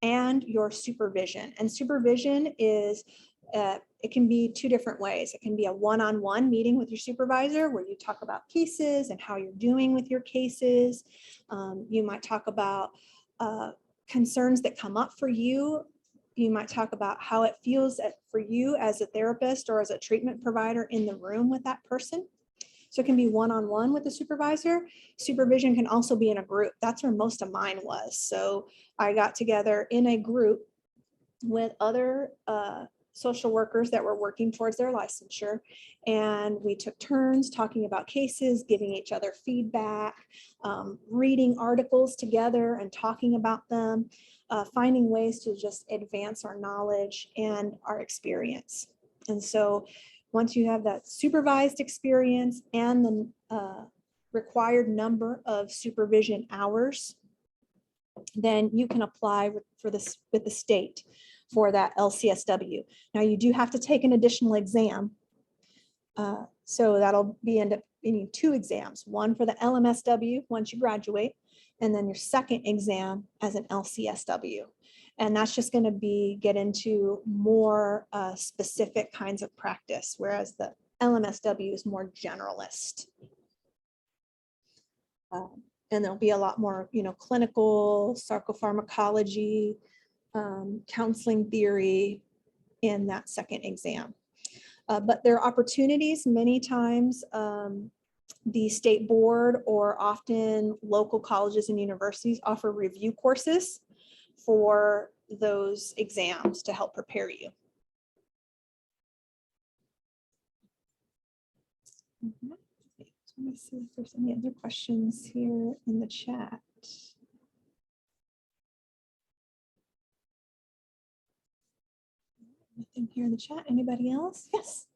and your supervision. And supervision is, it can be two different ways. It can be a one-on-one meeting with your supervisor where you talk about cases and how you're doing with your cases. You might talk about concerns that come up for you. You might talk about how it feels for you as a therapist or as a treatment provider in the room with that person. So it can be one-on-one with the supervisor. Supervision can also be in a group. That's where most of mine was. So I got together in a group with other social workers that were working towards their licensure. And we took turns talking about cases, giving each other feedback, reading articles together and talking about them, finding ways to just advance our knowledge and our experience. And so once you have that supervised experience and the required number of supervision hours, then you can apply for this with the state for that LCSW. Now you do have to take an additional exam. So that'll end up being 2 exams, one for the LMSW once you graduate, and then your second exam as an LCSW. And that's just going to get into more specific kinds of practice, whereas the LMSW is more generalist. And there'll be a lot more, clinical, psychopharmacology, counseling theory in that second exam. But there are opportunities many times. The state board or often local colleges and universities offer review courses for those exams to help prepare you. Let me see if there's any other questions here in the chat. Nothing here in the chat. Anybody else? Yes.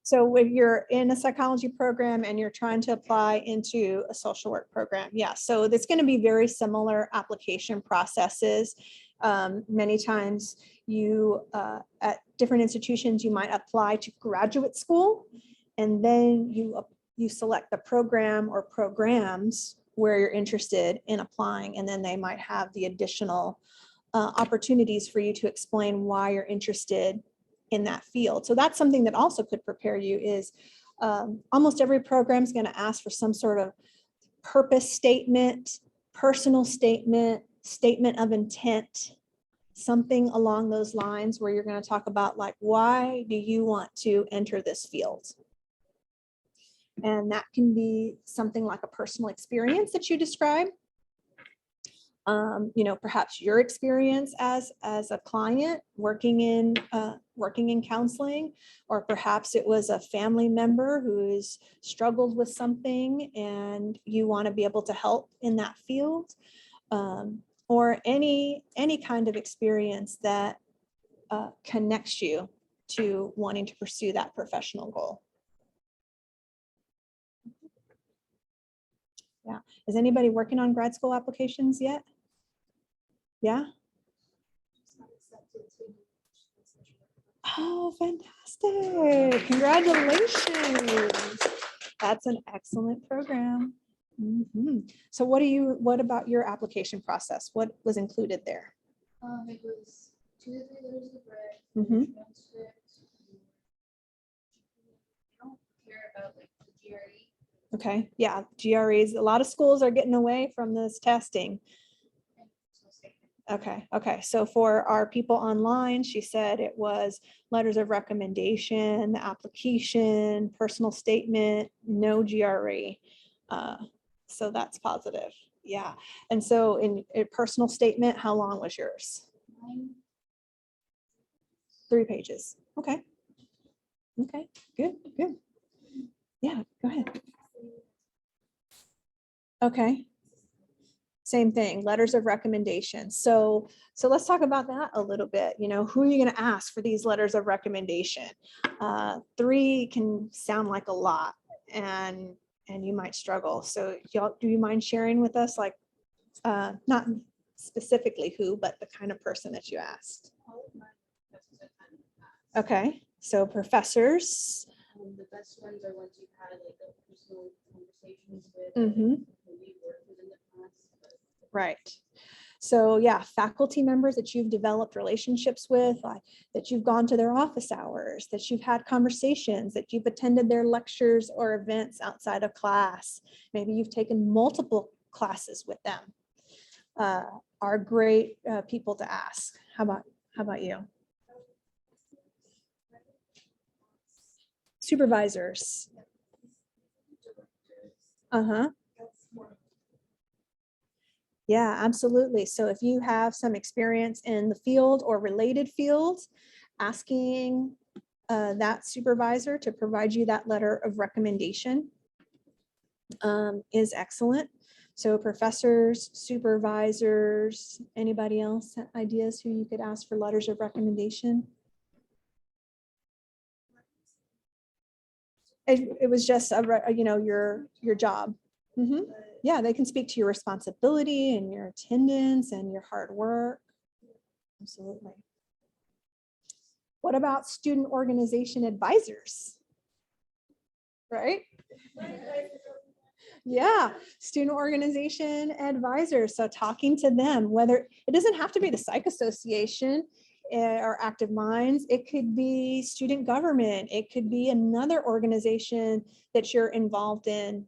So if you're in a psychology program and you're trying to apply into a social work program, yeah, so it's going to be very similar application processes. Many times you, at different institutions, you might apply to graduate school, and then you select the program or programs where you're interested in applying, and then they might have the additional opportunities for you to explain why you're interested in that field. So that's something that also could prepare you is almost every program is going to ask for some sort of purpose statement, personal statement, statement of intent, something along those lines where you're going to talk about, like, why do you want to enter this field? And that can be something like a personal experience that you describe. Perhaps your experience as a client working in counseling, or perhaps it was a family member who's struggled with something and you want to be able to help in that field, or any kind of experience that connects you to wanting to pursue that professional goal. Yeah. Is anybody working on grad school applications yet? Yeah. Oh, fantastic. Congratulations. That's an excellent program. So what about your application process? What was included there? It was 2 to 3 letters of bread, Mhm. transcript, about like the GRE. Okay, yeah, GREs, a lot of schools are getting away from this testing. Okay, so for our people online, she said it was letters of recommendation, application, personal statement, no GRE. So that's positive, yeah. And so in a personal statement, how long was yours? 3 pages, okay. Okay, good. Yeah, go ahead. Okay. Same thing, letters of recommendation. So let's talk about that a little bit. You know, who are you going to ask for these letters of recommendation? 3 can sound like a lot, and you might struggle. So y'all, do you mind sharing with us, like, not specifically who, but the kind of person that you asked? Okay, so professors. The best ones are ones you've had like a personal conversations with. Mhm. Maybe worked with in the past. But Right. So yeah, faculty members that you've developed relationships with, that you've gone to their office hours, that you've had conversations, that you've attended their lectures or events outside of class. Maybe you've taken multiple classes with them. Are great people to ask. How about you? Supervisors. Uh-huh. Yeah, absolutely. So if you have some experience in the field or related fields, asking that supervisor to provide you that letter of recommendation is excellent. So professors, supervisors, anybody else have ideas who you could ask for letters of recommendation? It was just your job. Mhm. Yeah, they can speak to your responsibility and your attendance and your hard work. Absolutely. What about student organization advisors? Right? Yeah, student organization advisors. So talking to them, whether it doesn't have to be the Psych Association or Active Minds, it could be student government, it could be another organization that you're involved in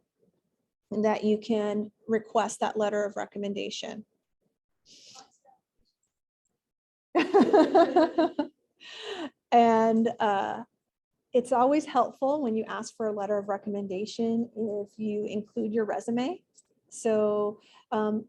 and that you can request that letter of recommendation. And it's always helpful when you ask for a letter of recommendation if you include your resume. So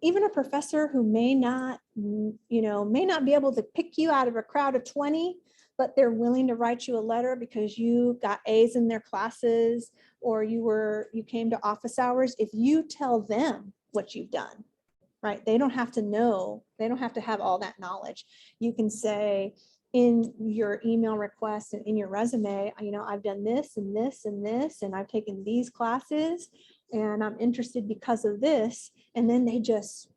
even a professor who may not be able to pick you out of a crowd of 20, but they're willing to write you a letter because you got A's in their classes or you came to office hours. If you tell them what you've done, right? They don't have to know, they don't have to have all that knowledge. You can say in your email request and in your resume, I've done this and this and this, and I've taken these classes and I'm interested because of this. And then they just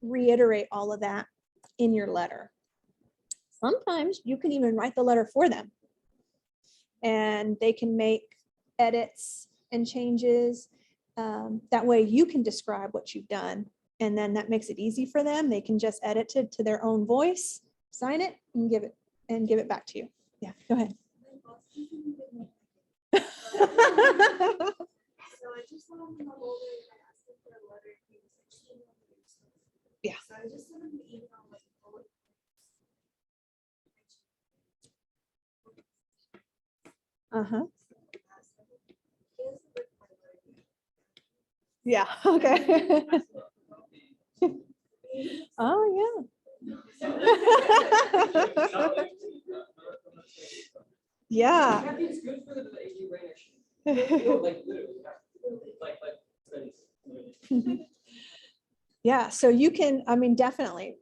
reiterate all of that in your letter. Sometimes you can even write the letter for them and they can make edits and changes. That way you can describe what you've done. And then that makes it easy for them. They can just edit it to their own voice, sign it and give it back to you. Yeah, go ahead. So I just want to know whether I asked him for a letter. He was interested in it. Yeah. So I just sent him an email like, Uh-huh. Yeah, okay. Oh, yeah. Yeah. Caffeine's good for the AD brain. No, like literally, like studies. Yeah, so you can, definitely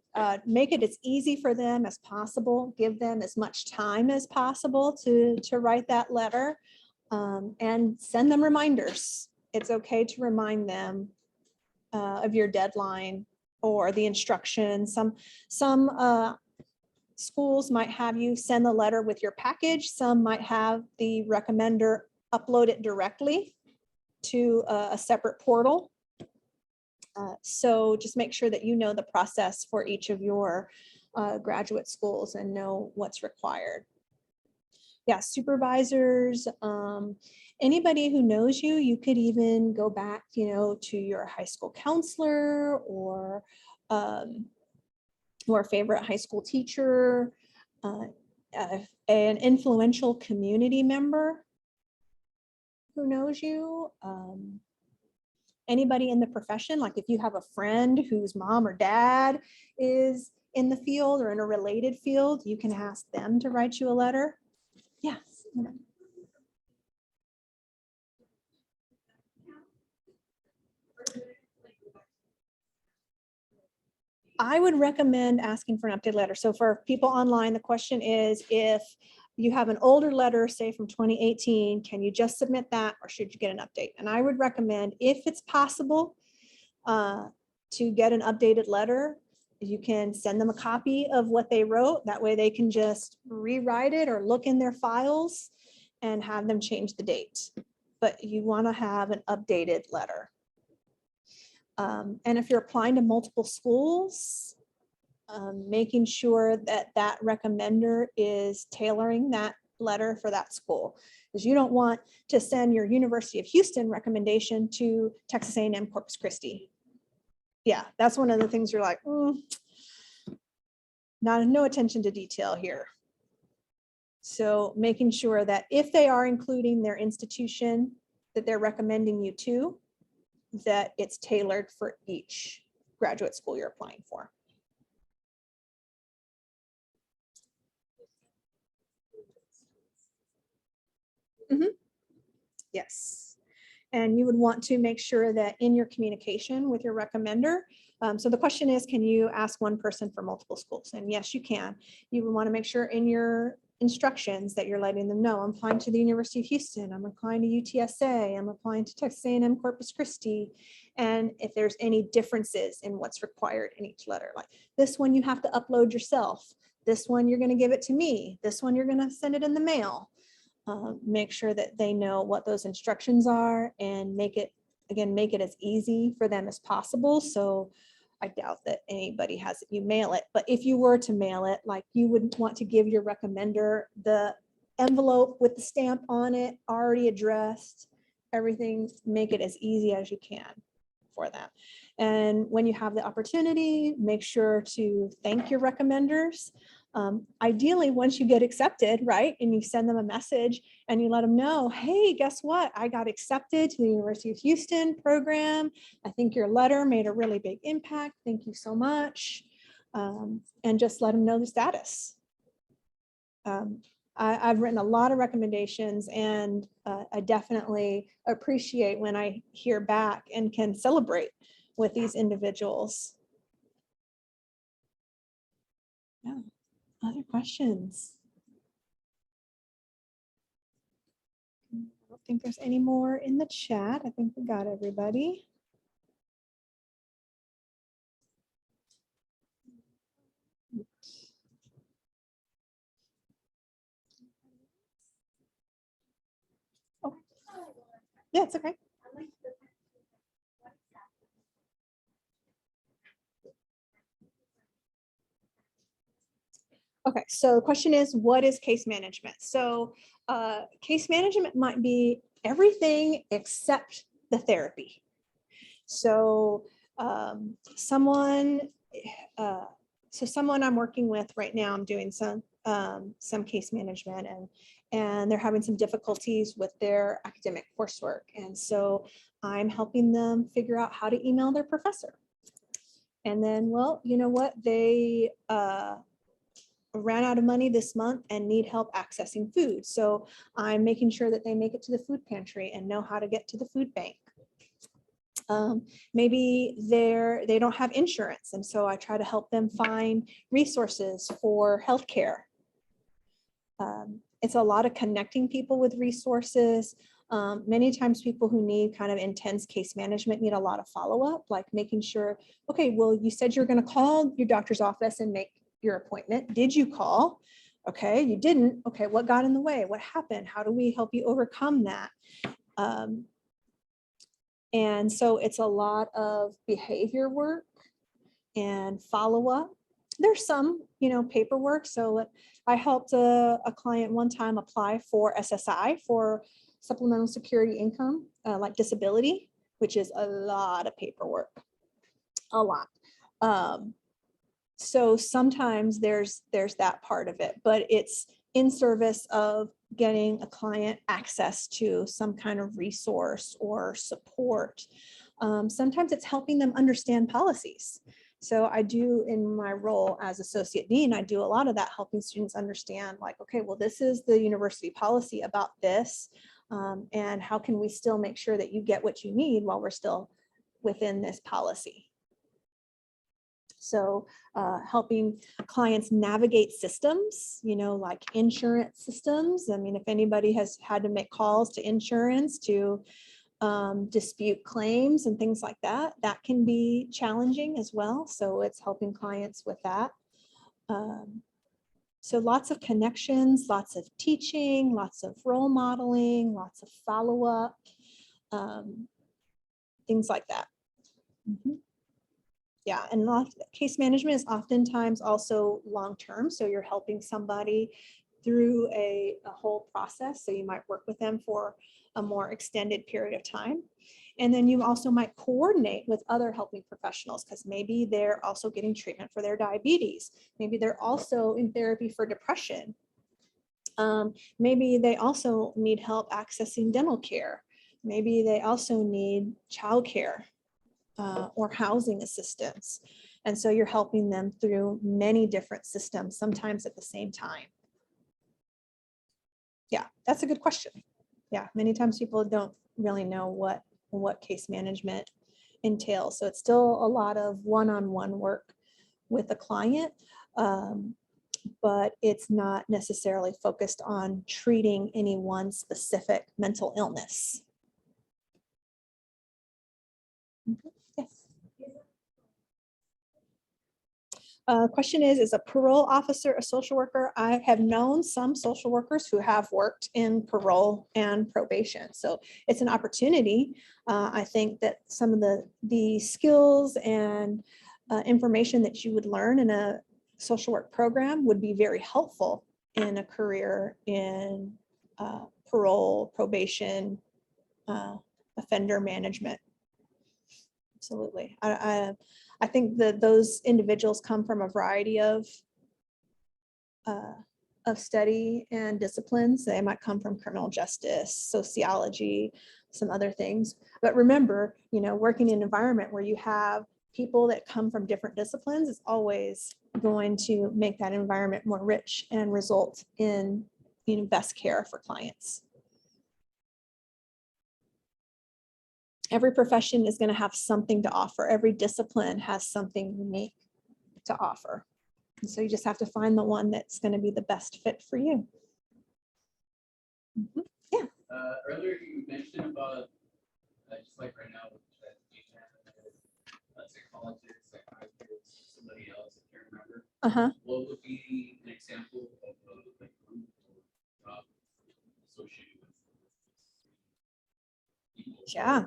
make it as easy for them as possible, give them as much time as possible to write that letter, and send them reminders. It's okay to remind them of your deadline or the instructions. Some schools might have you send the letter with your package. Some might have the recommender upload it directly to a separate portal. So just make sure that you know the process for each of your graduate schools and know what's required. yeah, supervisors, anybody who knows you, you could even go back, you know, to your high school counselor or a favorite high school teacher, an influential community member who knows you, anybody in the profession, like if you have a friend whose mom or dad is in the field or in a related field, you can ask them to write you a letter. Yes. I would recommend asking for an updated letter. So for people online, the question is, if you have an older letter, say from 2018, can you just submit that or should you get an update? And I would recommend, if it's possible, to get an updated letter. You can send them a copy of what they wrote. That way they can just rewrite it or look in their files and have them change the date. But you want to have an updated letter. And if you're applying to multiple schools, making sure that that recommender is tailoring that letter for that school. Because you don't want to send your University of Houston recommendation to Texas A&M Corpus Christi. Yeah, that's one of the things you're like, no attention to detail here. So making sure that if they are including their institution that they're recommending you to, that it's tailored for each graduate school you're applying for. Yes. And you would want to make sure that in your communication with your recommender, so the question is, can you ask one person for multiple schools? And yes, you can. You would want to make sure in your instructions that you're letting them know, I'm applying to the University of Houston, I'm applying to UTSA, I'm applying to Texas A&M Corpus Christi. And if there's any differences in what's required in each letter, like this one you have to upload yourself, this one you're going to give it to me, this one you're going to send it in the mail. Make sure that they know what those instructions are and make it as easy for them as possible. So I doubt that anybody has it, you mail it, but if you were to mail it, like you would want to give your recommender the envelope with the stamp on it, already addressed, everything, make it as easy as you can for them. And when you have the opportunity, make sure to thank your recommenders. Ideally, once you get accepted, right, and you send them a message and you let them know, hey, guess what? I got accepted to the University of Houston program. I think your letter made a really big impact. Thank you so much. And just let them know the status. I've written a lot of recommendations, and I definitely appreciate when I hear back and can celebrate with these individuals. Yeah. Other questions? I don't think there's any more in the chat. I think we got everybody. Oh, yeah, it's okay. Okay, so the question is, what is case management? So case management might be everything except the therapy. So someone I'm working with right now, I'm doing some case management, and they're having some difficulties with their academic coursework. And so I'm helping them figure out how to email their professor. And then, well, you know what? They ran out of money this month and need help accessing food. So I'm making sure that they make it to the food pantry and know how to get to the food bank. Maybe they don't have insurance, and so I try to help them find resources for healthcare. It's a lot of connecting people with resources. Many times people who need kind of intense case management need a lot of follow-up, like making sure, okay, well, you said you're going to call your doctor's office and make your appointment. Did you call? Okay, you didn't. Okay, what got in the way? What happened? How do we help you overcome that? And so it's a lot of behavior work and follow-up. There's some, paperwork. So I helped a client one time apply for SSI, for supplemental security income, like disability, which is a lot of paperwork, a lot. So sometimes there's that part of it, but it's in service of getting a client access to some kind of resource or support. Sometimes it's helping them understand policies. So I do, in my role as associate dean, I do a lot of that, helping students understand, like, okay, well, this is the university policy about this, and how can we still make sure that you get what you need while we're still within this policy. So helping clients navigate systems, like insurance systems. I mean, if anybody has had to make calls to insurance to dispute claims and things like that, that can be challenging as well. So it's helping clients with that. So lots of connections, lots of teaching, lots of role modeling, lots of follow-up, things like that. Yeah, and case management is oftentimes also long-term. So you're helping somebody through a whole process. So you might work with them for a more extended period of time. And then you also might coordinate with other helping professionals, because maybe they're also getting treatment for their diabetes. Maybe they're also in therapy for depression. Maybe they also need help accessing dental care. Maybe they also need childcare. Or housing assistance. And so you're helping them through many different systems, sometimes at the same time. Yeah, that's a good question. Yeah, many times people don't really know what case management entails. So it's still a lot of one-on-one work with a client, but it's not necessarily focused on treating any one specific mental illness. Yes. Question is a parole officer a social worker? I have known some social workers who have worked in parole and probation. So it's an opportunity. I think that some of the skills and information that you would learn in a social work program would be very helpful in a career in parole, probation, offender management. Absolutely. I think that those individuals come from a variety of study and disciplines. They might come from criminal justice, sociology, some other things. But remember, working in an environment where you have people that come from different disciplines is always going to make that environment more rich and result in best care for clients. Every profession is going to have something to offer. Every discipline has something unique to offer. And so you just have to find the one that's going to be the best fit for you. Yeah. Earlier you mentioned about just like right now, psychologist, psychiatrist, somebody else, I can't remember. What would be an example of like group or associated with people? Yeah.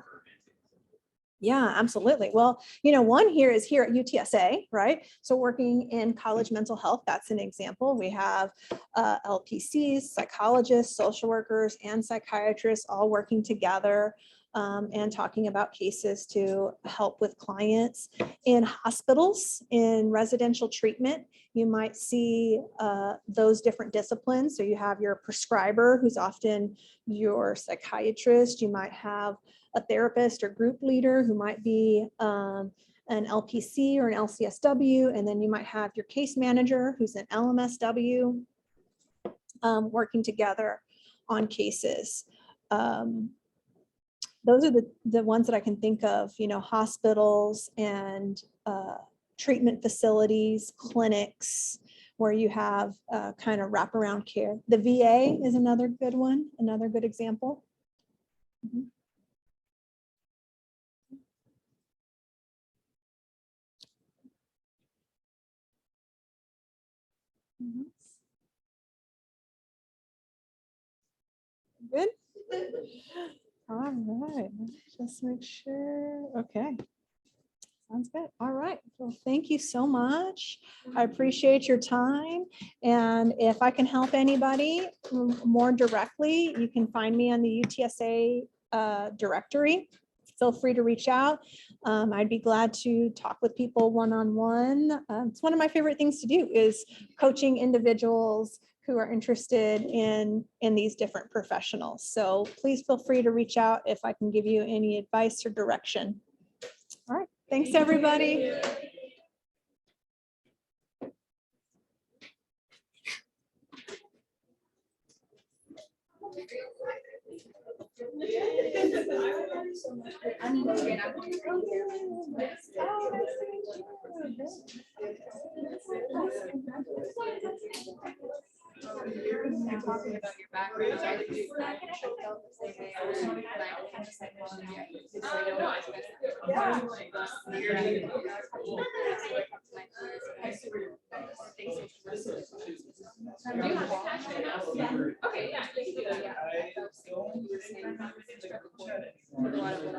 Yeah, absolutely. Well, one here is here at UTSA, right? So working in college mental health, that's an example. We have LPCs, psychologists, social workers, and psychiatrists all working together and talking about cases to help with clients. In hospitals, in residential treatment, you might see those different disciplines. So you have your prescriber, who's often your psychiatrist. You might have a therapist or group leader who might be an LPC or an LCSW, and then you might have your case manager who's an LMSW, working together on cases. Those are the ones that I can think of, hospitals and treatment facilities, clinics, where you have kind of wraparound care. The VA is another good one, another good example. Good. All right, let's just make sure. Okay. Sounds good. All right. Well, thank you so much. I appreciate your time. And if I can help anybody more directly, you can find me on the UTSA directory. Feel free to reach out. I'd be glad to talk with people one-on-one. It's one of my favorite things to do is coaching individuals who are interested in these different professionals. So please feel free to reach out if I can give you any advice or direction. All right. Thanks, everybody. Talking about your background, I think that I felt the same way. I was like, kind of psychology. So I don't know, I spent okay, yeah, you can do that, yeah. I don't think I'm not in the group chat A anymore. lot of what I.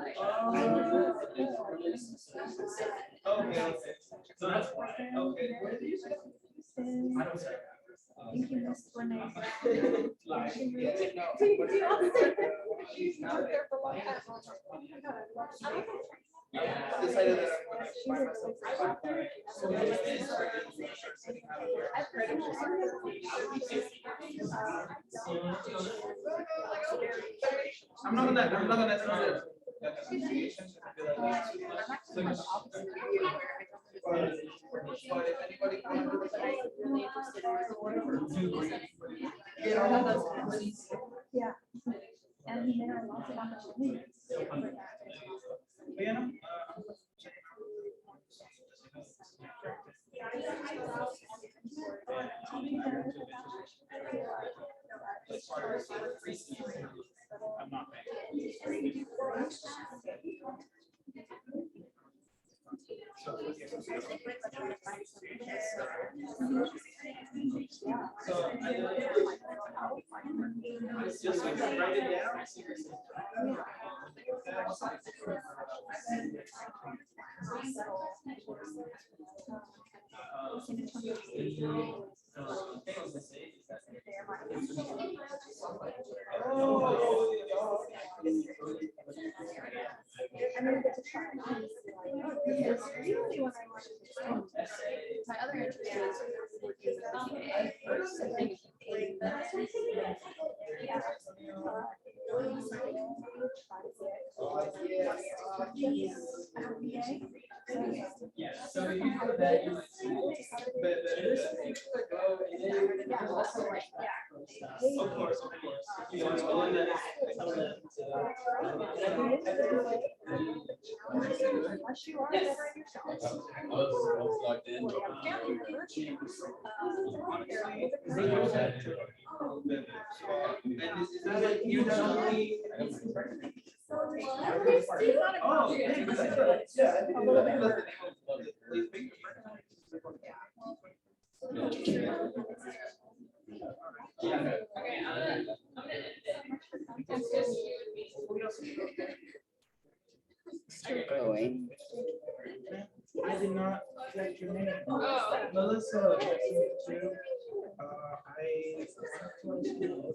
Okay, okay. So that's why, okay. Where do you say? I don't say. Think you missed one night. Like, yeah, no. She's not there for a long time. I decided that I'm gonna find myself for some time. So I've heard of I'm not gonna necessarily. Associations, I feel like it's too much. But if anybody can do it, really interested in Yeah. and there are lots of opportunities. but you know, I'm not paying. So just like write it down. My other interest is working with the TA first, I think. Yeah, so you know that you of course, of course. You know, all that I was logged in. and is that like you not only? Oh, yeah, this is a- yeah, I think a little bit. Yeah. Okay, I'm gonna end it. It's just you and me. Still going. I did not get your name. Oh. Melissa, nice to meet you. I